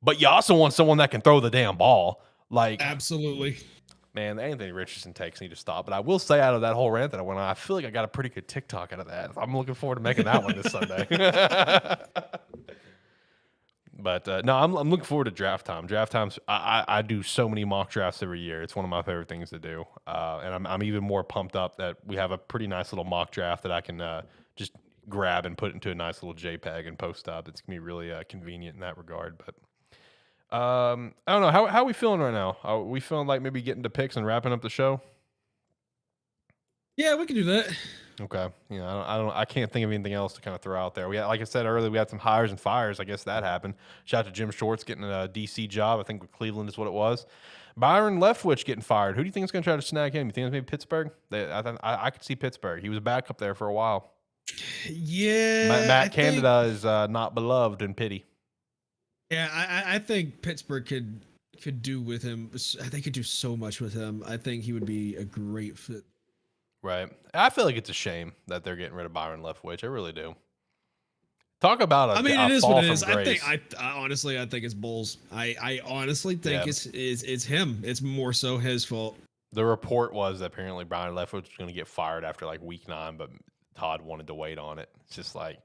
[SPEAKER 1] but you also want someone that can throw the damn ball. Like,
[SPEAKER 3] absolutely.
[SPEAKER 1] Man, the Anthony Richardson takes need to stop. But I will say, out of that whole rant that I went on, I feel like I got a pretty good TikTok out of that. I'm looking forward to making that one this Sunday. But no, I'm looking forward to draft time. Draft times, I do so many mock drafts every year. It's one of my favorite things to do. And I'm even more pumped up that we have a pretty nice little mock draft that I can just grab and put into a nice little JPEG and post up. It's going to be really convenient in that regard. But I don't know. How are we feeling right now? Are we feeling like maybe getting to picks and wrapping up the show?
[SPEAKER 3] Yeah, we can do that.
[SPEAKER 1] Okay. I can't think of anything else to kind of throw out there. We had, like I said earlier, we had some hires and fires. I guess that happened. Shout out to Jim Shorts getting a DC job. I think with Cleveland is what it was. Byron Leftwich getting fired. Who do you think is going to try to snag him? You think it's maybe Pittsburgh? I could see Pittsburgh. He was a backup there for a while.
[SPEAKER 3] Yeah.
[SPEAKER 1] Matt Canada is not beloved in pity.
[SPEAKER 3] Yeah, I think Pittsburgh could do with him. They could do so much with him. I think he would be a great fit.
[SPEAKER 1] Right. I feel like it's a shame that they're getting rid of Byron Leftwich. I really do. Talk about
[SPEAKER 3] it is what it is. I honestly think it's Bulls. I honestly think it's him. It's more so his fault.
[SPEAKER 1] The report was that apparently Byron Leftwich was going to get fired after week 9, but Todd wanted to wait on it. It's just like,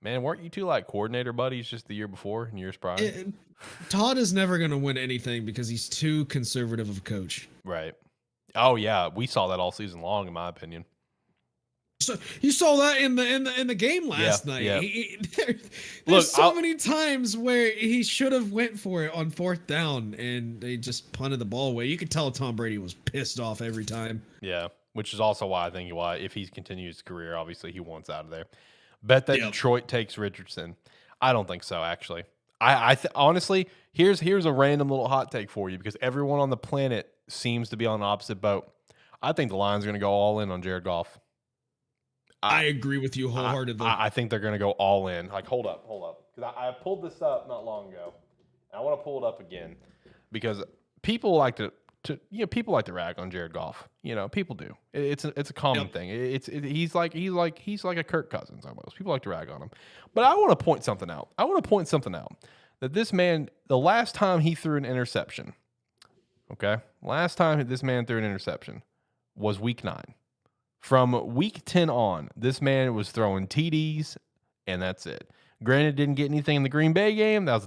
[SPEAKER 1] man, weren't you two coordinator buddies just the year before and years prior?
[SPEAKER 3] Todd is never going to win anything because he's too conservative of a coach.
[SPEAKER 1] Right. Oh yeah, we saw that all season long, in my opinion.
[SPEAKER 3] So you saw that in the game last night.
[SPEAKER 1] Yeah.
[SPEAKER 3] There's many times where he should have went for it on 4th down and they just punted the ball away. You could tell Tom Brady was pissed off every time.
[SPEAKER 1] Yeah, which is also why I think if he continues his career, obviously he wants out of there. Bet that Detroit takes Richardson. I don't think so, actually. Honestly, here's a random little hot take for you because everyone on the planet seems to be on the opposite boat. I think the Lions are going to go all in on Jared Goff.
[SPEAKER 3] I agree with you wholeheartedly.
[SPEAKER 1] I think they're going to go all in. Hold up. Because I pulled this up not long ago. I want to pull it up again because people like to rag on Jared Goff. People do. It's a common thing. He's like a Kirk Cousins almost. People like to rag on him. But I want to point something out. That this man, the last time he threw an interception, was week 9. From week 10 on, this man was throwing TDs, and that's it. Granted, didn't get anything in the Green Bay game. That was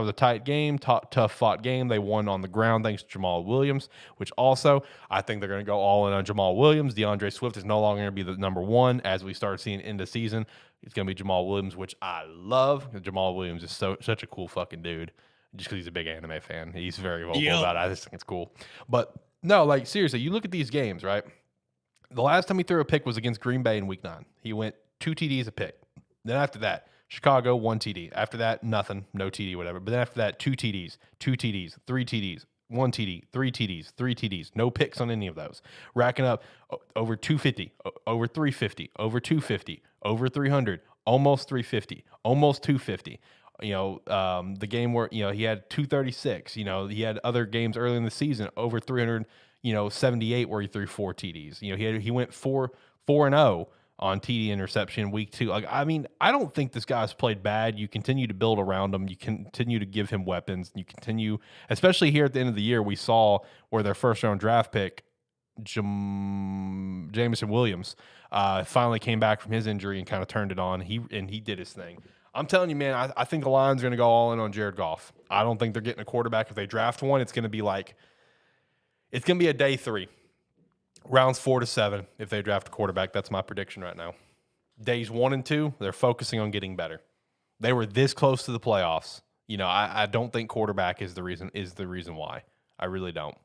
[SPEAKER 1] a tight game, tough fought game. They won on the ground thanks to Jamal Williams, which also I think they're going to go all in on Jamal Williams. DeAndre Swift is no longer going to be the number 1 as we start seeing in the season. It's going to be Jamal Williams, which I love. Jamal Williams is such a cool fucking dude. Just because he's a big anime fan, he's very vocal about it. I just think it's cool. But no, seriously, you look at these games, right? The last time he threw a pick was against Green Bay in Week 9. He went 2 TDs a pick. Then after that, Chicago, 1 TD. After that, nothing, no TD, whatever. But then after that, 2 TDs, 2 TDs, 3 TDs, 1 TD, 3 TDs, 3 TDs. No picks on any of those. Racking up over 250, over 350, over 250, over 300, almost 350, almost 250. The game where, he had 236. He had other games early in the season over 300, 78 where he threw 4 TDs. He went 4-0 on TD interception week 2. I don't think this guy's played bad. You continue to build around him. You continue to give him weapons. You continue, especially here at the end of the year, we saw where their first round draft pick, Jameson Williams, finally came back from his injury and kind of turned it on. He did his thing. I'm telling you, man, I think the Lions are going to go all in on Jared Goff. I don't think they're getting a quarterback. If they draft one, it's going to be a day 3. Rounds 4 to 7, if they draft a quarterback. That's my prediction right now. Days 1 and 2, they're focusing on getting better. They were this close to the playoffs. I don't think quarterback is the reason why. I really don't.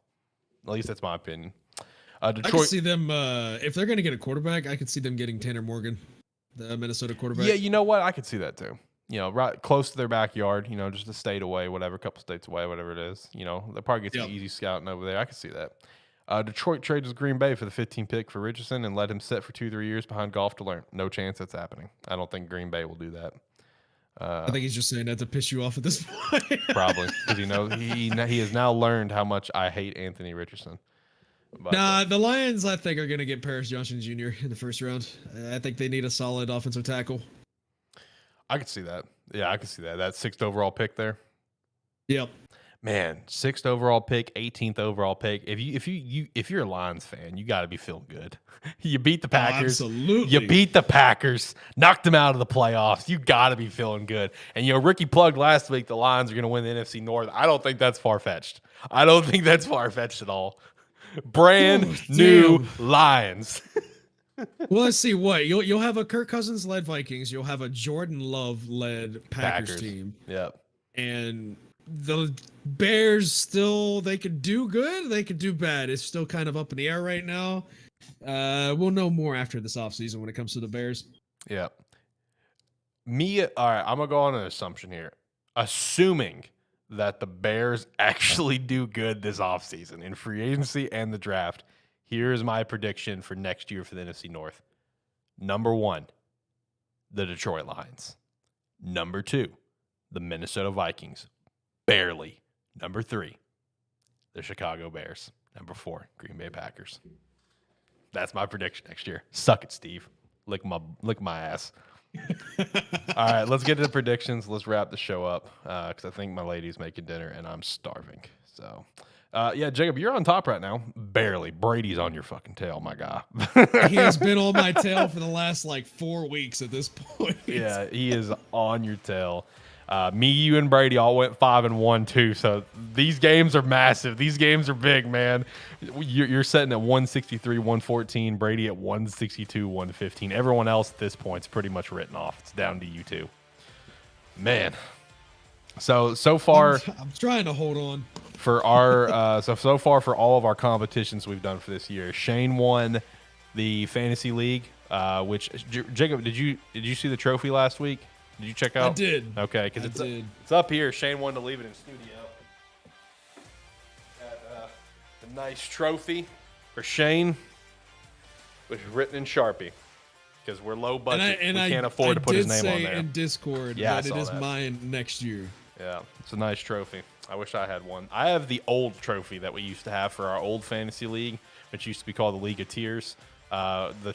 [SPEAKER 1] At least that's my opinion. Detroit. I
[SPEAKER 3] could see them if they're going to get a quarterback. I could see them getting Tanner Morgan, the Minnesota quarterback.
[SPEAKER 1] Yeah, you know what? I could see that too. Right close to their backyard. Just a state away, whatever, a couple states away, whatever it is. They'll probably get some easy scouting over there. I could see that. Detroit trades with Green Bay for the 15th pick for Richardson and let him sit for 2-3 years behind Goff to learn. No chance that's happening. I don't think Green Bay will do that.
[SPEAKER 3] I think he's just saying that to piss you off at this point.
[SPEAKER 1] Probably, because he has now learned how much I hate Anthony Richardson. But,
[SPEAKER 3] the Lions, I think, are going to get Paris Johnson Jr. in the first round. I think they need a solid offensive tackle.
[SPEAKER 1] I could see that. Yeah, I could see that. That 6th overall pick there.
[SPEAKER 3] Yep.
[SPEAKER 1] Man, 6th overall pick, 18th overall pick. If you're a Lions fan, you got to be feeling good. You beat the Packers.
[SPEAKER 3] Oh, absolutely.
[SPEAKER 1] You beat the Packers, knocked them out of the playoffs. You got to be feeling good. And Ricky plugged last week the Lions are going to win the NFC North. I don't think that's far-fetched. I don't think that's far-fetched at all. Brand new Lions.
[SPEAKER 3] Well, let's see what you'll have a Kirk Cousins led Vikings. You'll have a Jordan Love led Packers team.
[SPEAKER 1] Yep.
[SPEAKER 3] And the Bears they could do good, they could do bad. It's still kind of up in the air right now. We'll know more after this offseason when it comes to the Bears.
[SPEAKER 1] Yeah. All right, I'm going to go on an assumption here. Assuming that the Bears actually do good this offseason in free agency and the draft, here's my prediction for next year for the NFC North. Number 1, the Detroit Lions. Number 2, the Minnesota Vikings. Barely. Number 3, the Chicago Bears. Number 4, Green Bay Packers. That's my prediction next year. Suck it, Steve. Lick my ass. All right, let's get to the predictions. Let's wrap the show up because I think my lady's making dinner and I'm starving. So, Jacob, you're on top right now. Barely. Brady's on your fucking tail, my guy.
[SPEAKER 3] He has been on my tail for the last 4 weeks at this point.
[SPEAKER 1] Yeah, he is on your tail. Me, you, and Brady all went 5-1 too. So these games are massive. These games are big, man. You're sitting at 163, 114. Brady at 162, 115. Everyone else at this point is pretty much written off. It's down to you two. Man. So far,
[SPEAKER 3] I'm trying to hold on
[SPEAKER 1] for our. So far for all of our competitions we've done for this year. Shane won the fantasy league. Which Jacob, did you see the trophy last week? Did you check out?
[SPEAKER 3] I did.
[SPEAKER 1] Okay, because it's up here. Shane wanted to leave it in studio. Got the nice trophy for Shane, which is written in Sharpie because we're low budget. We can't afford to put his name on there.
[SPEAKER 3] In Discord that it is mine next year.
[SPEAKER 1] Yeah, it's a nice trophy. I wish I had one. I have the old trophy that we used to have for our old fantasy league, which used to be called the League of Tears. The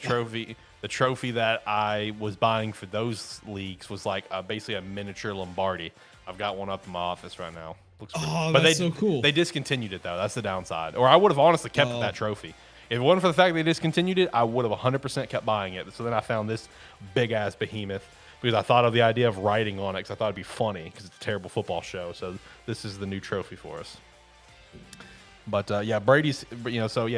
[SPEAKER 1] trophy that I was buying for those leagues was basically a miniature Lombardi. I've got one up in my office right now. Looks pretty,
[SPEAKER 3] but that's so cool.
[SPEAKER 1] They discontinued it though. That's the downside. Or I would have honestly kept that trophy. If it wasn't for the fact they discontinued it, I would have 100% kept buying it. So then I found this big ass behemoth because I thought of the idea of writing on it because I thought it'd be funny because it's a terrible football show. So this is the new trophy for us. But Brady's.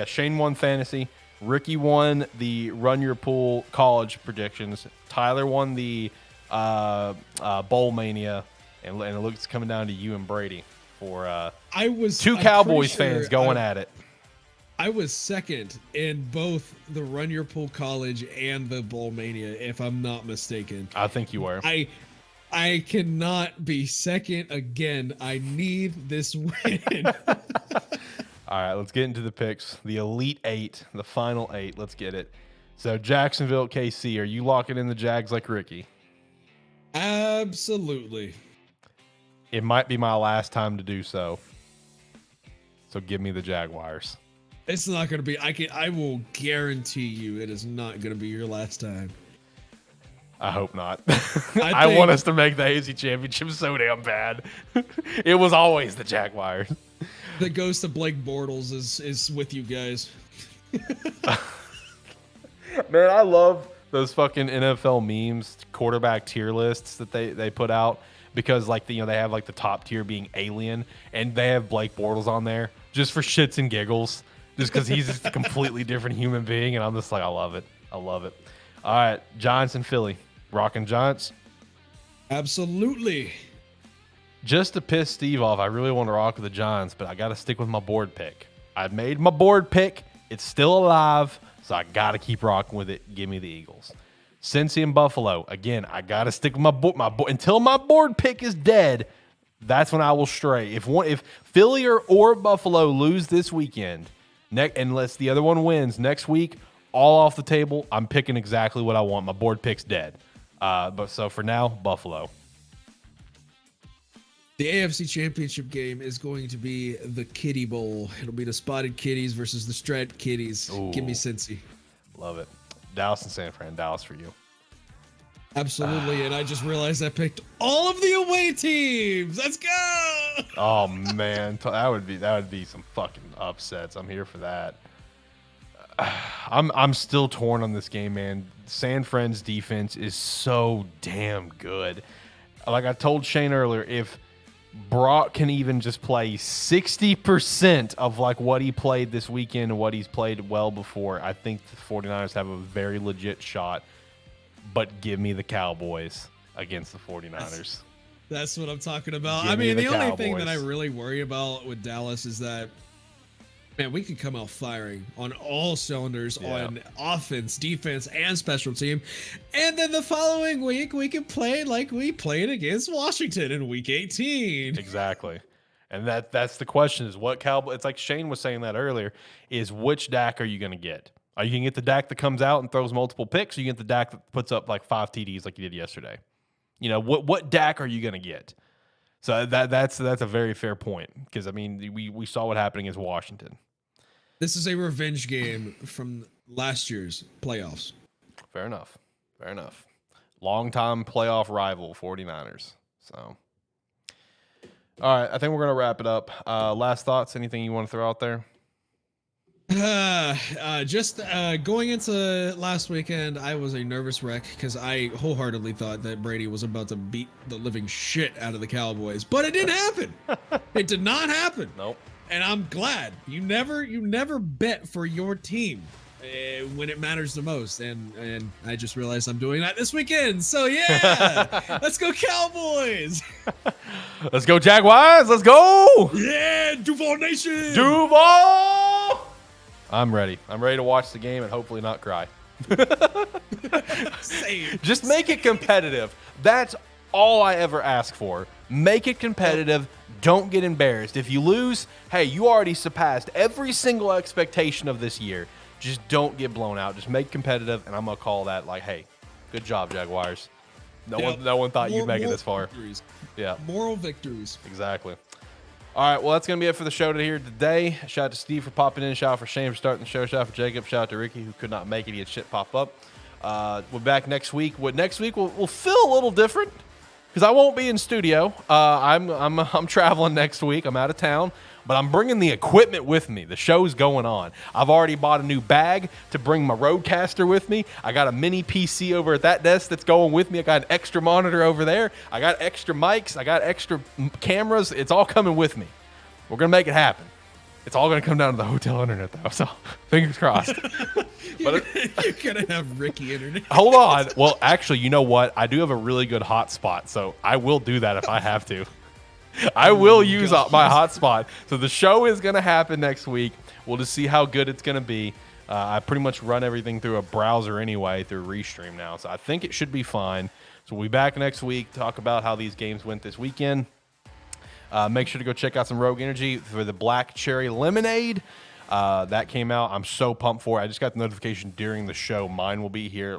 [SPEAKER 1] Shane won fantasy. Ricky won the Run Your Pool college predictions. Tyler won the Bowl Mania, and it looks coming down to you and Brady for
[SPEAKER 3] I'm
[SPEAKER 1] Cowboys fans going at it.
[SPEAKER 3] I was second in both the Run Your Pool College and the Bowl Mania, if I'm not mistaken.
[SPEAKER 1] I think you were.
[SPEAKER 3] I cannot be second again. I need this win.
[SPEAKER 1] All right, let's get into the picks. The Elite Eight, the final 8. Let's get it. So Jacksonville, KC, are you locking in the Jags like Ricky?
[SPEAKER 3] Absolutely.
[SPEAKER 1] It might be my last time to do so. So give me the Jaguars.
[SPEAKER 3] It's not going to be. I will guarantee you it is not going to be your last time.
[SPEAKER 1] I hope not. I want us to make the AFC Championship so damn bad. It was always the Jaguars.
[SPEAKER 3] The ghost of Blake Bortles is with you guys.
[SPEAKER 1] Man, I love those fucking NFL memes, quarterback tier lists that they put out, because like they have like the top tier being Alien, and they have Blake Bortles on there just for shits and giggles, just because he's just a completely different human being, and I'm just like, I love it. All right, Giants and Philly. Rocking Giants?
[SPEAKER 3] Absolutely.
[SPEAKER 1] Just to piss Steve off, I really want to rock with the Giants, but I got to stick with my board pick. I made my board pick. It's still alive, so I got to keep rocking with it. Give me the Eagles. Cincy and Buffalo. Again, I got to stick with my board. Until my board pick is dead, that's when I will stray. If Philly or Buffalo lose this weekend, unless the other one wins next week, all off the table, I'm picking exactly what I want. My board pick's dead. But so for now, Buffalo.
[SPEAKER 3] The AFC Championship game is going to be the Kitty Bowl. It'll be the Spotted Kitties versus the Striped Kitties.
[SPEAKER 1] Ooh.
[SPEAKER 3] Give me Cincy.
[SPEAKER 1] Love it. Dallas and San Fran. Dallas for you.
[SPEAKER 3] Absolutely. And I just realized I picked all of the away teams. Let's go.
[SPEAKER 1] Oh man, that would be some fucking upsets. I'm here for that. I'm still torn on this game, man. San Fran's defense is so damn good. Like I told Shane earlier, if Brock can even just play 60% of like what he played this weekend and what he's played well before, I think the 49ers have a very legit shot. But give me the Cowboys against the 49ers.
[SPEAKER 3] That's what I'm talking about.
[SPEAKER 1] Give
[SPEAKER 3] I mean,
[SPEAKER 1] me
[SPEAKER 3] the
[SPEAKER 1] the
[SPEAKER 3] only thing
[SPEAKER 1] Cowboys.
[SPEAKER 3] that I really worry about with Dallas is that, man, we could come out firing on all cylinders on offense, defense, and special team. And then the following week, we can play like we played against Washington in week 18.
[SPEAKER 1] Exactly. And that's the question is what Cowboy. It's like Shane was saying that earlier, is which Dak are you going to get? Are you going to get the Dak that comes out and throws multiple picks, or you get the Dak that puts up like 5 TDs like you did yesterday? You know, what Dak are you going to get? So that's a very fair point, because, I mean, we saw what happened against Washington.
[SPEAKER 3] This is a revenge game from last year's playoffs.
[SPEAKER 1] Fair enough. Long-time playoff rival, 49ers. So, all right, I think we're going to wrap it up. Last thoughts, anything you want to throw out there?
[SPEAKER 3] Just going into last weekend, I was a nervous wreck because I wholeheartely thought that Brady was about to beat the living shit out of the Cowboys, but it didn't happen. It did not happen.
[SPEAKER 1] Nope.
[SPEAKER 3] And I'm glad. You never bet for your team when it matters the most, and I just realized I'm doing that this weekend. So yeah, let's go Cowboys.
[SPEAKER 1] Let's go Jaguars. Let's go.
[SPEAKER 3] Yeah, Duval Nation.
[SPEAKER 1] Duval. I'm ready. I'm ready to watch the game and hopefully not cry.
[SPEAKER 3] Same.
[SPEAKER 1] Just make it competitive. That's all I ever ask for. Make it competitive. Don't get embarrassed. If you lose, hey, you already surpassed every single expectation of this year. Just don't get blown out. Just make it competitive, and I'm going to call that like, hey, good job, Jaguars. No one thought you'd make it this far.
[SPEAKER 3] Victories.
[SPEAKER 1] Yeah.
[SPEAKER 3] Moral victories.
[SPEAKER 1] Exactly. All right, well, that's going to be it for the show here today. Shout out to Steve for popping in. Shout out for Shane for starting the show. Shout out for Jacob. Shout out to Ricky, who could not make it. He had shit pop up. We're back next week. Next week we'll feel a little different because I won't be in studio. I'm traveling next week. I'm out of town, but I'm bringing the equipment with me. The show's going on. I've already bought a new bag to bring my Rodecaster with me. I got a mini PC over at that desk that's going with me. I got an extra monitor over there. I got extra mics. I got extra cameras. It's all coming with me. We're going to make it happen. It's all going to come down to the hotel internet, though, so fingers crossed.
[SPEAKER 3] But you're going to have Ricky internet.
[SPEAKER 1] Hold on. Well, actually, you know what? I do have a really good hotspot, so I will do that if I have to. I will use my hotspot. So the show is going to happen next week. We'll just see how good it's going to be. I pretty much run everything through a browser anyway, through Restream now. So I think it should be fine. So we'll be back next week, talk about how these games went this weekend. Make sure to go check out some Rogue Energy for the Black Cherry Lemonade. That came out. I'm so pumped for it. I just got the notification during the show. Mine will be here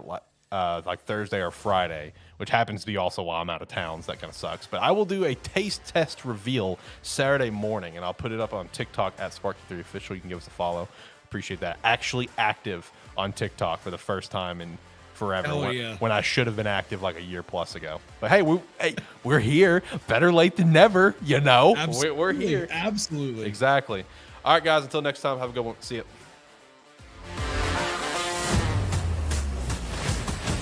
[SPEAKER 1] like Thursday or Friday, which happens to be also while I'm out of town, so that kind of sucks. But I will do a taste test reveal Saturday morning, and I'll put it up on TikTok at Sparky3Official. You can give us a follow. Appreciate that. Actually active on TikTok for the first time in forever when I should have been active like a year plus ago. But hey, we're here. Better late than never, you know.
[SPEAKER 3] Absolutely.
[SPEAKER 1] We're here.
[SPEAKER 3] Absolutely.
[SPEAKER 1] Exactly. All right, guys. Until next time, have a good one. See you.